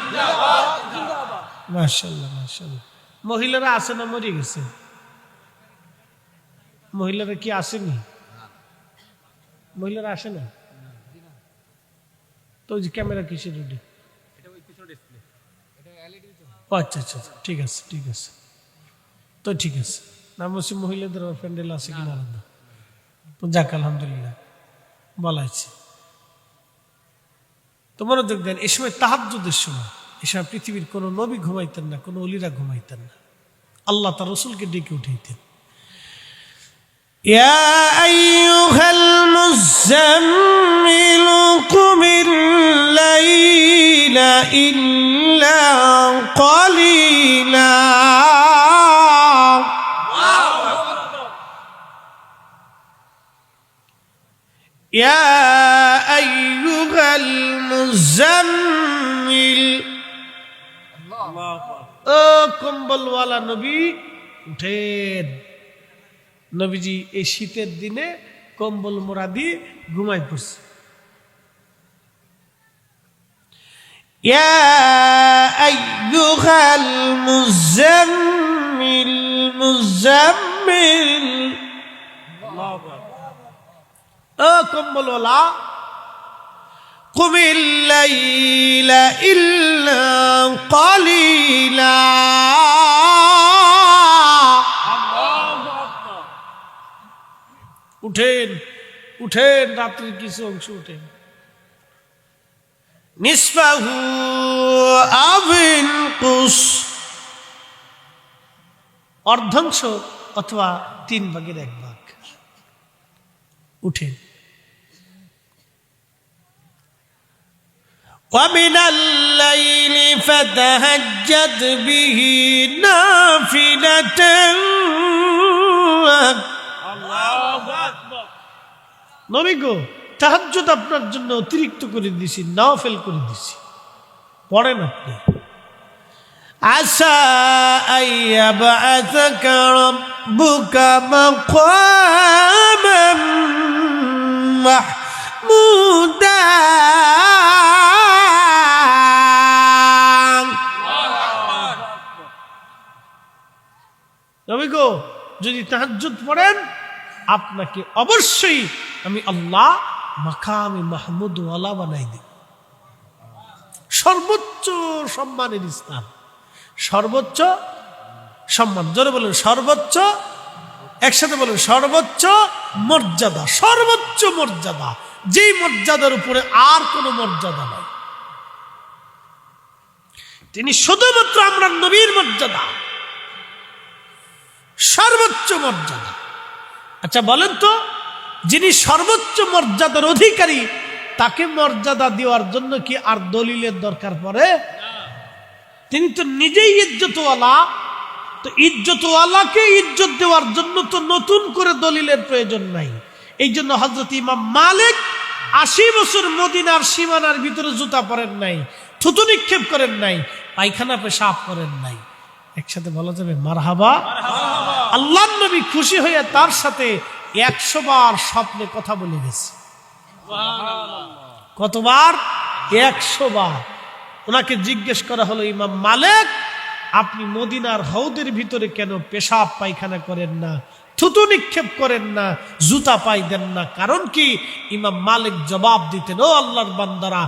Speaker 1: মাশাআল্লাহ মাশাআল্লাহ। মহিলারা আছে না মরে গেছে? মহিলারা কি আসেনি? মহিলারা আসে না তো? যে ক্যামেরা কিসের রেডি? আচ্ছা আচ্ছা ঠিক আছে ঠিক আছে, তো ঠিক আছে। না বলছি মহিলাদের প্যান্ডেল আছে কিনা আলাদা, তো যাক আলহামদুলিল্লাহ বলা আছে। তো মনোযোগ দেন, এই সময় তাহাজ্জুদের সময়, এই সময় পৃথিবীর কোনো নবী ঘুমাইতেন না, কোনো অলিরা ঘুমাইতেন না, আল্লাহ তার রাসূলকে ডেকে উঠাইতেন। ইয়া আইয়ুহাল মুযাম্মিল কুমিল লাইলা ইল্লা কালিলা। ইয়া আইয়ুহাল মুযাম্মিল, ও কম্বলওয়ালা নবী উঠেন। নবীজি এই শীতের দিনে কম্বল মোড়া দিয়ে ঘুমাই পড়ছে। ইয়া আইয়ুহাল মুযাম্মিল, মুযাম্মিল, ও কম্বলওয়ালা, কুমিল লাইলা ইল্লা কালিলা। উঠেন উঠেন, রাত্রির কিছু অংশ উঠেন। নিসফাহু আবিন কুস, অর্ধাংশ অথবা 3 ভাগের 1 ভাগ। উঠেন। ومن الليل فتهجد به نافلة لك। নবী গো, তাহাজ্জুদ আপনার জন্য অতিরিক্ত করে দিছি, নাফিল করে দিছি, পড়েন আপনি। আসা আইয়াবআসাকা রাব্বুকা মাকামান মাহমুদা। নবী গো, যদি তাহাজ্জুদ পড়েন আপনাকে অবশ্যই আমি আল্লাহ মাকামে মাহমুদ ওয়ালা বানাই দিই। সর্বোচ্চ সম্মানের স্থান, সর্বোচ্চ সম্মান। জোরে বলুন সর্বোচ্চ, একসাথে বলুন সর্বোচ্চ মর্যাদা, সর্বোচ্চ মর্যাদা, যেই মর্যাদার উপরে আর কোনো মর্যাদা নাই। তিনি শুধুমাত্র আমরা নবীর মর্যাদা, সর্বোচ্চ মর্যাদা। আচ্ছা বলেন তো, যিনি সর্বোচ্চ মর্যাদার অধিকারী তাকে মর্যাদা দেওয়ার জন্য কি আর দলিলের দরকার পড়ে? তিনি তো নিজেই ইজ্জতওয়ালা, তো ইজ্জতওয়ালাকে ইজ্জত দেওয়ার জন্য তো নতুন করে দলিলের প্রয়োজন নাই। এই জন্য হযরত ইমাম মালিক 80 বছর মদিনার সীমানার ভিতরে জুতা পরেন নাই, থুতু নিক্ষেপ করেন নাই, পায়খানা পেশাব করেন নাই। একসাথে বলা যাবে মারহাবা। আল্লাহর নবী খুশি হয়ে তার সাথে 100 বার স্বপ্নে কথা বলে গেছে। কতবার? 100 বার। ওনাকে জিজ্ঞেস করা হলো, ইমাম মালিক, আপনি মদিনার হৌদের ভিতরে কেন পেশাব পায়খানা করেন না, থুতু নিক্ষেপ করেন না, জুতা পাই দেন না, কারণ কি? ইমাম মালিক জবাব দিতেন, ও আল্লাহর বান্দারা,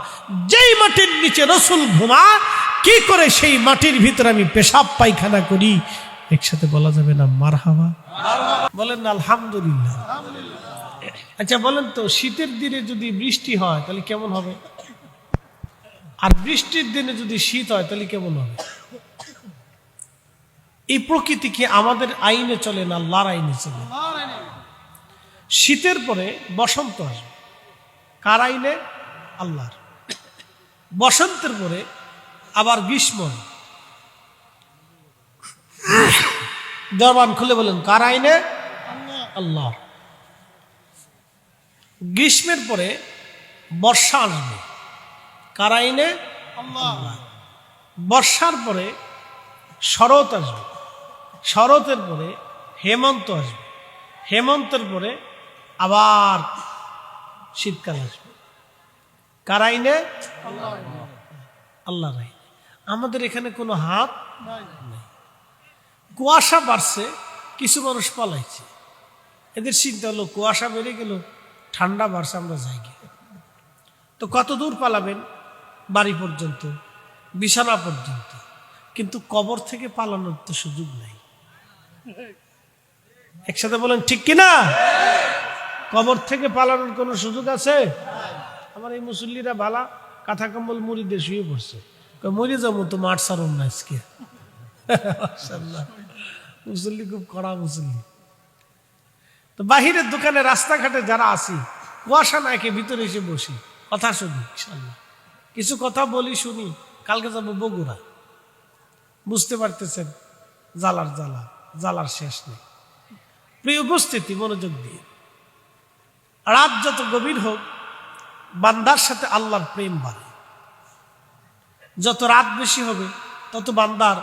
Speaker 1: যেই মাটির নিচে রসুল ঘুমায়, কি করে সেই মাটির ভিতরে আমি পেশাব পায়খানা করি? একসাথে বলা যাবে না মারহাবা? বলেন না আলহামদুলিল্লাহ। আচ্ছা বলেন তো, শীতের দিনে যদি বৃষ্টি হয় তাহলে কেমন হবে? আর বৃষ্টির দিনে যদি শীত হয় তাহলে কেমন হবে? এই প্রকৃতি কি আমাদের আইনে চলে না আল্লাহর আইনে চলে? শীতের পরে বসন্ত আসবে, কার আইনে? আল্লাহর। বসন্তের পরে আবার গ্রীষ্ম। জবান খুলে বলেন, কার আইনে? আল্লাহ। গ্রীষ্মের পরে বর্ষা আসবে, কার আইনে? আল্লাহ। বর্ষার পরে শরৎ আসবে, শরতের পরে হেমন্ত আসবে, হেমন্তের পরে আবার শীতকাল আসবে, কার আইনে? আল্লাহর আইনে। আমাদের এখানে কোনো হাত নাই। কুয়াশা বাড়ছে, কিছু মানুষ পালাইছে, এদের চিন্তা হলো কুয়াশা বেড়ে গেল, ঠান্ডা বাড়ছে, আমরা যাই গিয়ে। তো কত দূর পালাবেন? বাড়ি পর্যন্ত, বিছানা পর্যন্ত, কিন্তু কবর থেকে পালানোর তো সুযোগ নাই। একসাথে বলেন ঠিক কিনা? কবর থেকে পালানোর কোনো সুযোগ আছে? আমার এই মুসল্লিরা বালা কাঁথা কম্বল মুড়ি দিয়ে শুয়ে পড়ছে, মরে যাবো তো, মাঠ সারম না আজকে। মুসল্লি খুব কড়া মুসল্লি। তো বাহিরের দোকানে রাস্তাঘাটে যারা আসি, কুয়াশা নাকে ভিতরে এসে বসি, কথা শুনি, ইনশাল্লাহ কিছু কথা বলি, শুনি। কালকে যাবো বগুড়া, বুঝতে পারতেছেন জ্বালার জ্বালা, জ্বালার শেষ নেই। প্রিয় উপস্থিতি, মনোযোগ দিয়ে, রাত যত গভীর হোক, বান্দার সাথে আল্লাহর প্রেম বাড়ে। যত রাত বেশি হবে তত বান্দার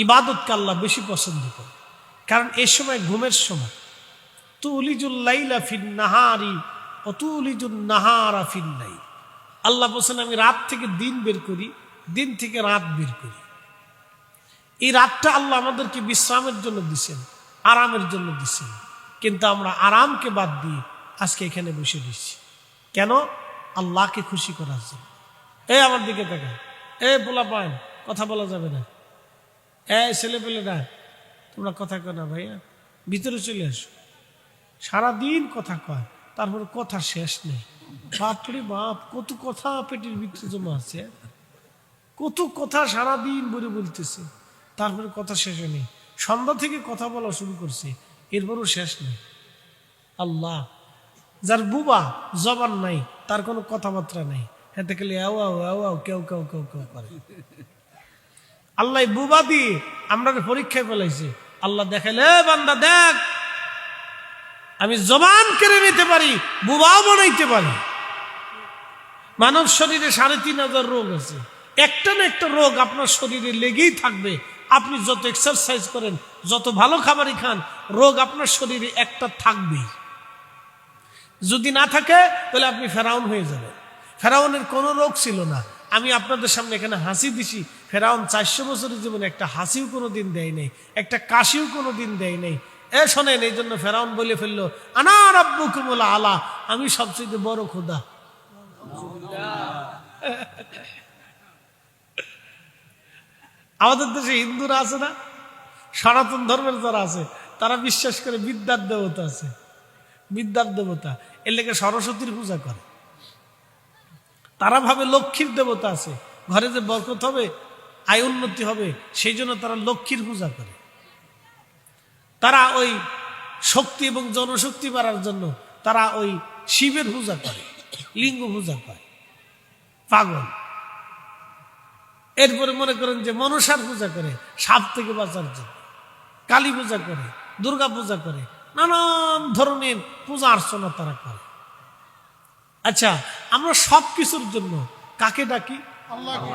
Speaker 1: ইবাদতকে আল্লাহ বেশি পছন্দ করে, কারণ এই সময় ঘুমের সময়। তুলিজুল লাইলা ফিন নাহারি ওয়া তুলিজুন নাহারা ফিন লাইল। আল্লাহ বলেন, আমি রাত থেকে দিন বের করি, দিন থেকে রাত বের করি। এই রাতটা আল্লাহ আমাদেরকে বিশ্রামের জন্য দিচ্ছেন, আরামের জন্য দিচ্ছেন, কিন্তু আমরা আরামকে বাদ দিয়ে আজকে এখানে বসে দিচ্ছি। কেন? আল্লাহকে খুশি করার জন্য। এই আমার দিকে তাকান, এই পোলা পায়, কথা বলা যাবে না। এই ছেলে পেলে না, তোমরা কথা কয় না ভাইয়া, ভিতরে চলে আসো। সারাদিন কথা কয়, তারপরে কথা শেষ নেই। বাপরে বাপ, কত কথা পেটের ভিতরে জমা আছে, কত কথা সারাদিন বলে বলতেছে, তারপরে কথা শেষ নেই। সন্ধ্যা থেকে কথা বলা শুরু করছে, এরপরও শেষ নেই। আল্লাহ, যার বুবা জবান নাই, তার কোনো কথাবার্তা নাই, হাতে খেলে আও আও আও আও কেউ কেউ কেউ কেউ করে। আল্লাহ বুবা দিয়ে আমরা পরীক্ষায় ফেলাইছে। আল্লাহ দেখাইলে, বান্দা দেখ, আমি জবান কেড়ে নিতে পারি, বুবাও বানাইতে পারি। মানব শরীরে ৩৫০০ রোগ আছে, একটা না একটা রোগ আপনার শরীরে লেগেই থাকবে। আপনি যত এক্সারসাইজ করেন, যত ভালো খাবারই খান, রোগ আপনার শরীরে একটা থাকবেই। যদি না থাকে তাহলে আপনি ফেরাউন হয়ে যাবেন। ফেরাউনের কোনো রোগ ছিল না। আমি আপনাদের সামনে এখানে হাসি দিছি, ফেরাউন ৪০০ বছরের জীবনে একটা হাসিও কোনো দিন দেয় নাই, একটা কাশিও কোনো দিন দেয় নাই। শোনেন, এই জন্য ফেরাউন বলে ফেললো, আনা রাব্বুকুমুল আলা, আমি সবচেয়ে বড় খোদা। আমাদের দেশে হিন্দুরা আছে না, সনাতন ধর্মের যারা আছে, তারা বিশ্বাস করে বিদ্যার দেবতা আছে, বিদ্যার দেবতা। এর লেগে সরস্বতীর পূজা করে। তারা ভাবে লক্ষ্মীর দেবতা আছে, ঘরে যে বরকত হবে, আয় উন্নতি হবে, সেই জন্য তারা লক্ষ্মীর পূজা করে। তারা ওই শক্তি এবং জনশক্তি বাড়ার জন্য তারা ওই শিবের পূজা করে, লিঙ্গ পূজা করে, পাগল। এরপরে মনে করেন যে মনসার পূজা করে সাপ থেকে বাঁচার জন্য, কালী পূজা করে, দুর্গা পূজা করে, নানান ধরনের পূজা অর্চনা তারা করে। আচ্ছা, আমরা সব কিছুর জন্য কাকে ডাকি? আল্লাহকে।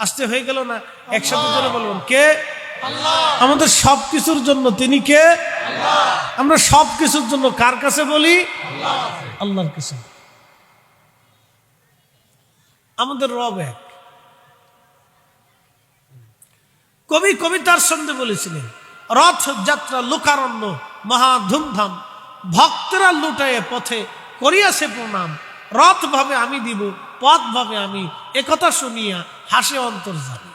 Speaker 1: আসতে হয়ে গেল না? একসাথে জোরে বলুন, কে? আল্লাহ। আমাদের সব কিছুর জন্য তিনি কে? আমরা সব কিছুর জন্য কার কাছে বলি? আল্লাহর কাছে। আমাদের রব এক। কবি কবিতার সঙ্গে বলেছিলেন, রথ যাত্রা লোকারণ্য মহা ধুমধাম, ভক্তরা লুটায়ে পথে করিয়াছে প্রণাম, রথ ভাবে আমি দিব পথ ভাবে আমি, একথা শুনিয়া হাসে অন্তর্যামী।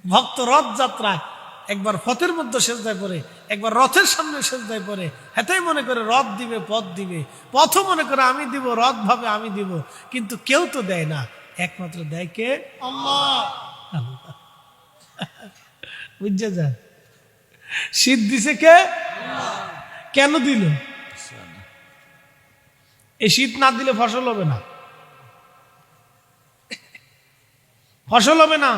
Speaker 1: ভক্ত রথ যাত্রায় একবার পথের মধ্যে সেজদায় পড়ে, একবার রথের সামনে সেজদায় পড়ে, হেতাই মনে করে রথ দিবে পথ দিবে, পথও মনে করে আমি দিব, রথ ভাবে আমি দিব, কিন্তু কেউ তো দেয় না, একমাত্র দেয় কে? আল্লাহ। বুঝছে যা, শীত দিছে কে? কেন দিল? এই শীত না দিলে ফসল হবে না, ফসল হবে না,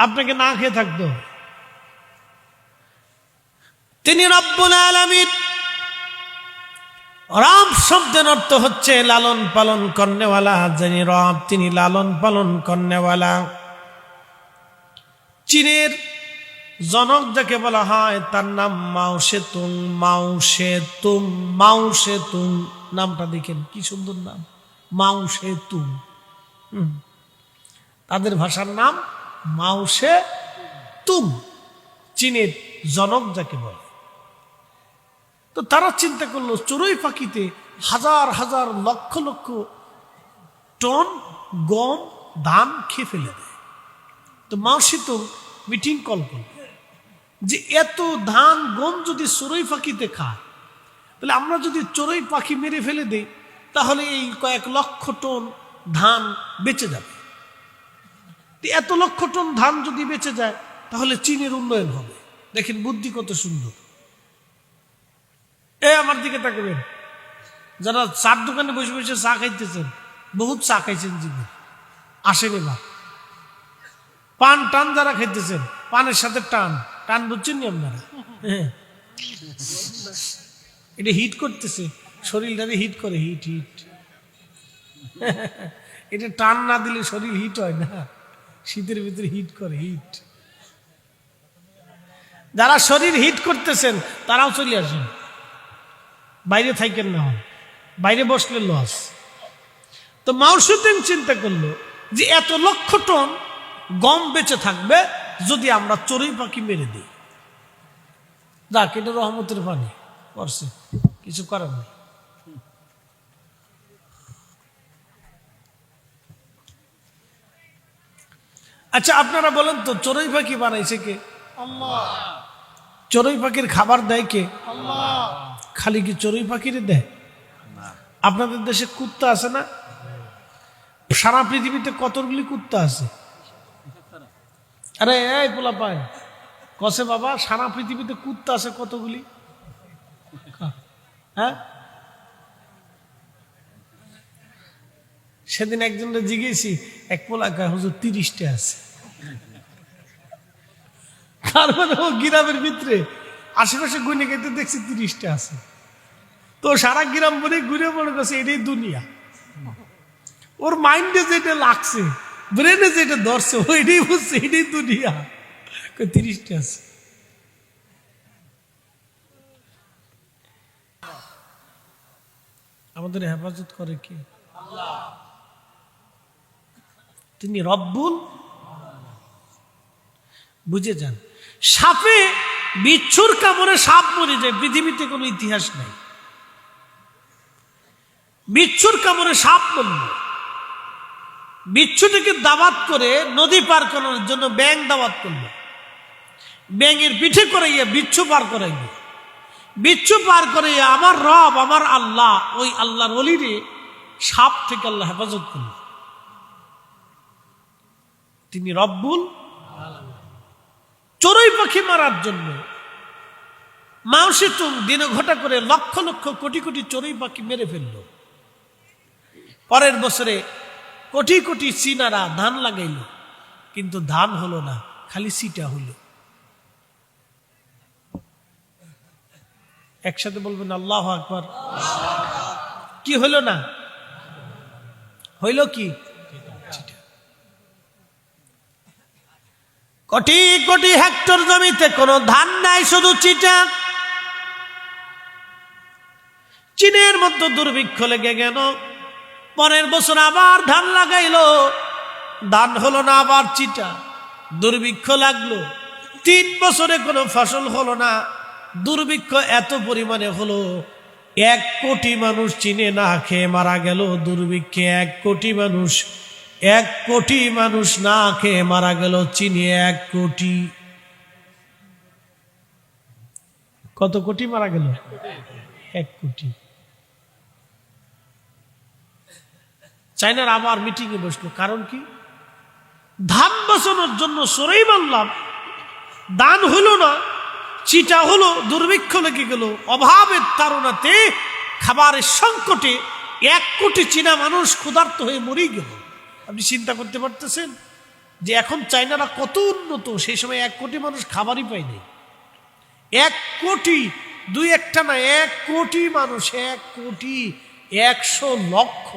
Speaker 1: আপনাকে না খেয়ে থাকতো। তিনি রব্বুল আলামিন। রব শব্দের অর্থ হচ্ছে লালন পালন করনেওয়ালা। যিনি রব তিনি লালন পালন করনেওয়ালা। চীনের জনক যাকে বলা হয় তার নাম মাও সেতুং। মাও সেতুং, মাও সেতুং নামটা দেখেন কি সুন্দর নাম, মাও সেতুং। তাদের ভাষার নাম মাও সেতুং, চীনের জনক যাকে বলে। তো তারা চিন্তা করলো চড়ুই পাখিতে হাজার হাজার লক্ষ লক্ষ টন গম ধান খেয়ে ফেলে দেয়। তো মাও সেতুং মিটিং কল করল যে এত ধান গম যদি চড়ুই পাখিতে খায়, তাহলে আমরা যদি চড়ুই পাখি মেরে ফেলে দেই, তাহলে এই কয়েক লক্ষ টন ধান বেঁচে যাবে। এত লক্ষ টন ধান যদি বেঁচে যায়, তাহলে চীনের উন্নয়ন হবে। দেখেন বুদ্ধি কত সুন্দর। আমার দিকে তাকাবেন, যারা চার দোকানে বসে বসে চা খাইতেছেন, বহুত চা খাইছেন জীবনে, আসেন এবার। পান টান যারা খাইতেছেন, পানের সাথে টান টান বুঝছেন নি আপনারা? এটা হিট করতেছে, শরীরটারে হিট করে, হিট হিট। এটা টান না দিলে শরীর হিট হয় না, শীতের ভিতরে হিট করে, হিট। যারা শরীর হিট করতেছেন তারাও চলে আসেন, বাইরে থাকেন না, বাইরে বসলে লস। তো মাও সেতুং চিন্তা করলো যে এত লক্ষ টন গম বেঁচে থাকবে যদি আমরা চড়ুই পাখি মেরে দিই। যাক, এটা রহমতের পানি পড়ছে, কিছু করার নেই। আচ্ছা আপনারা বলেন তো, চড়ুই পাখি বানাইছে কে? আল্লাহ। চড়ুই পাখির খাবার দেয় কে? আল্লাহ। খালি কি চড়ুই পাখির দেয়? আপনাদের দেশে কুত্তা আছে না? সারা পৃথিবীতে কতগুলি কুত্তা আছে? আরে এই পোলা পায় কসে বাবা, সারা পৃথিবীতে কুত্তা আছে কতগুলি? হ্যাঁ, সেদিন একজনকে জিজ্ঞেসি, এক পোলা কয় হুজুর 30টা আছে। তার মানে ও গ্রামের ভিতরে আশেপাশে গুনে গেতে দেখছি 30টা আছে। তো সারা গ্রাম বলে ঘুরে মনে করছে এটাই দুনিয়া। ওর মাইন্ডে যেটা লাগছে, ব্রেনে যেটা ধরছে, ওইটাই বুঝছে এটাই দুনিয়া। 30টা আছে। আমাদের হেফাজত করে কে? আল্লাহ। তিনি রব্বুল। বুঝে যান, সাপে বিচ্ছুর কামড়ে সাপ মরে যায়, পৃথিবীতে কোনো ইতিহাস নেই। বিচ্ছুর কামড়ে সাপ মরল, বিচ্ছুটিকে দাওয়াত করে নদী পার করার জন্য ব্যাঙ দাওয়াত করলো। ব্যাঙের পিঠে করাইয়া বিচ্ছু পার করাইল। বিচ্ছু পার করাইয়া আমার রব, আমার আল্লাহ, ওই আল্লাহর ওলিরে সাপ থেকে আল্লাহ হেফাজত করল। তিনি রব্বুল। চড়ুই পাখি মারার জন্য মাও সেতুং দিনে ঘটা করে লক্ষ লক্ষ কোটি কোটি চড়ুই পাখি মেরে ফেলল। পরের বছরে কোটি কোটি চীনারা ধান লাগাইল, কিন্তু ধান হলো না, খালি সিটা হলো। একসাথে বলবেন আল্লাহু আকবার। কি হইল না? হইল কি? কোটি কোটি হেক্টর জমিতে কোনো ধান নাই, শুধু চিটা। চীনের মধ্যে দুর্ভিক্ষ লেগে গেল, পরের বছর আবার ধান লাগাইলো, ধান হলো না, আবার চিটা। দুর্ভিক্ষ লাগলো, 3 বছরে কোনো ফসল হলো না। দুর্ভিক্ষ এত পরিমাণে হলো, 1 কোটি মানুষ চীনে না খেয়ে মারা গেল দুর্ভিক্ষে। 1 কোটি মানুষ না খেয়ে মারা গেল চীনে। 1 কোটি। কত কোটি মারা গেল? 1 কোটি। চায়নার আবার মিটিং এ বসলো, কারণ কি? ধান বাঁচানোর জন্য সরেই মানলাম, দান হলো না, চিটা হলো, দুর্ভিক্ষ লেগে গেল, অভাবের তাড়নাতে, খাবারের সংকটে 1 কোটি চীনা মানুষ ক্ষুধার্ত হয়ে মরেই গেল। আপনি চিন্তা করতে পারতেছেন যে এখন চায়নারা কত উন্নত, সেই সময় 1 কোটি মানুষ খাবারই পায়নি। 1 কোটি, 2-1টা না, 1 কোটি মানুষ, 1 কোটি, 100 লক্ষ,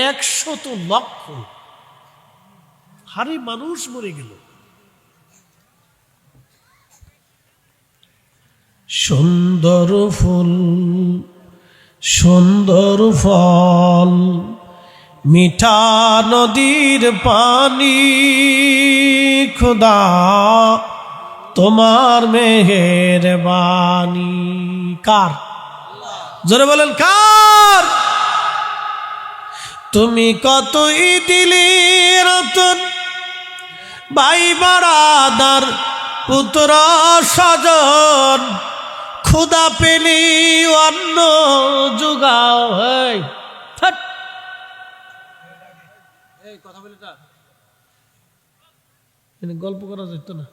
Speaker 1: 100 লক্ষ হারে মানুষ মরে গেল। সুন্দর ফুল, সুন্দর ফল, মিঠা নদীর পানি, খোদা তোমার মেহেরবানি। কার? জোরে বলেন কার? তুমি কতই দিলি রতন, ভাই বারাদার পুত্র স্বজন, ক্ষুধা পেলি অন্ন জোগাও। গল্প করা যেত না,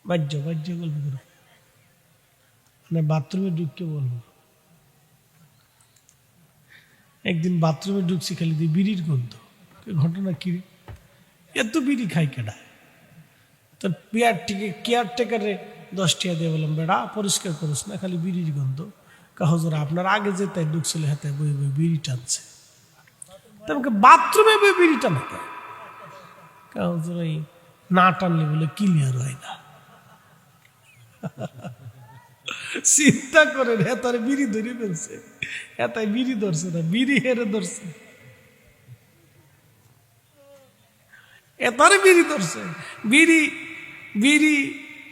Speaker 1: বাহ্য গল্প করো, মানে বাথরুমে ঢুকতে বলবো। একদিন বাথরুমে ঢুকছি, খালি দিয়ে বিড়ির গন্ধ। ঘটনা কি? এত বিড়ি খাই কেডা? তো কেয়ারটেকারে 10 টাকা দিয়ে বললাম, বেড়া পরিষ্কার করিস না, খালি বিড়ির গন্ধ। হুজুর আপনার আগে যে তাই ঢুকছিল, হাতে বই বই বিড়ি টানছে। তোমাকে বাথরুমে বই বিড়ি টানে কে? হুজুর এই না টানলে বলে ক্লিয়ার হয় না। চিন্তা করেন, হেতারে বিড়ি ধরে ফেলছে, হেতায় বিড়ি ধরছে না, বিড়ি হেরে ধরছে। এতারে বিড়ি ধরছে, বিড়ি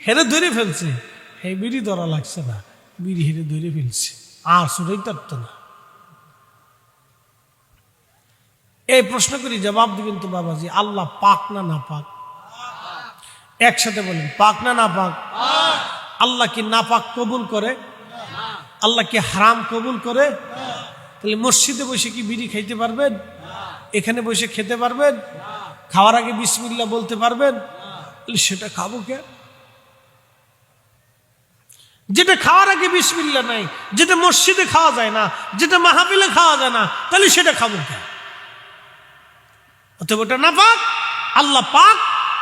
Speaker 1: হেরে ধরে ফেলছে। এই বিড়ি ধরা লাগছে না, বিড়ি হেরে ধরে ফেলছে, আর শুনেই পারত না। এই প্রশ্ন করি, জবাব দিবেন তো বাবাজি? আল্লাহ পাক না না পাক? একসাথে বলেন, পাক না না পাক? আল্লাহ কি নাপাক কবুল করে? আল্লাহ কি হারাম কবুল করে? তাহলে মসজিদে বসে কি বিড়ি খাইতে পারবেন? এখানে বসে খেতে পারবেন? খাওয়ার আগে বিসমিল্লাহ বলতে পারবেন? সেটা খাবো কে? যেটা খাওয়ার আগে বিসমিল্লাহ নাই, যেটা মসজিদে খাওয়া যায় না, যেটা মাহফিলে খাওয়া যায় না, তাহলে সেটা খাবো কে? অতএব ওটা না পাক। আল্লাহ পাক,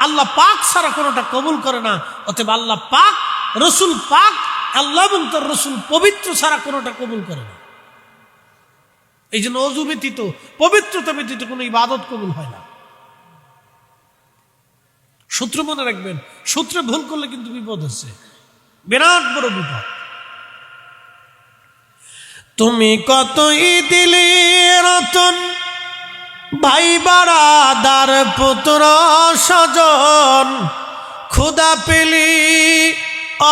Speaker 1: আল্লাহ পাক ছাড়া কোনোটা কবুল করে না। অতএব আল্লাহ পাক, রসুল পাক, আল্লাহ এবং তার রসুল পবিত্র ছাড়া কোনোটা কবুল করে না। এই জন্য অজু ব্যতীত, পবিত্রতা ব্যতীত কোনো ইবাদত কবুল হয় না। সূত্র মনে রাখবেন, সূত্রে ভুল করলে কিন্তু বিপদ আছে, বিরাট বড় বিপদ। তুমি কতই দিলি রতন, ভাই বারাদার পুত্র স্বজন, ক্ষুধা পেলি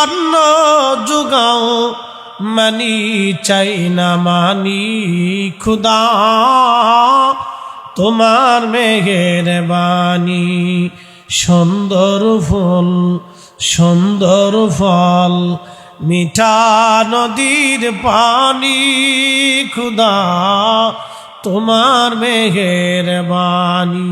Speaker 1: অন্ন জোগাও, মানি চাই না মানি, খুদা তোমার মেহেরবানি। সুন্দর ফুল, সুন্দর ফল, মিঠা নদীর পানি, খুদা তোমার মেহেরবানি।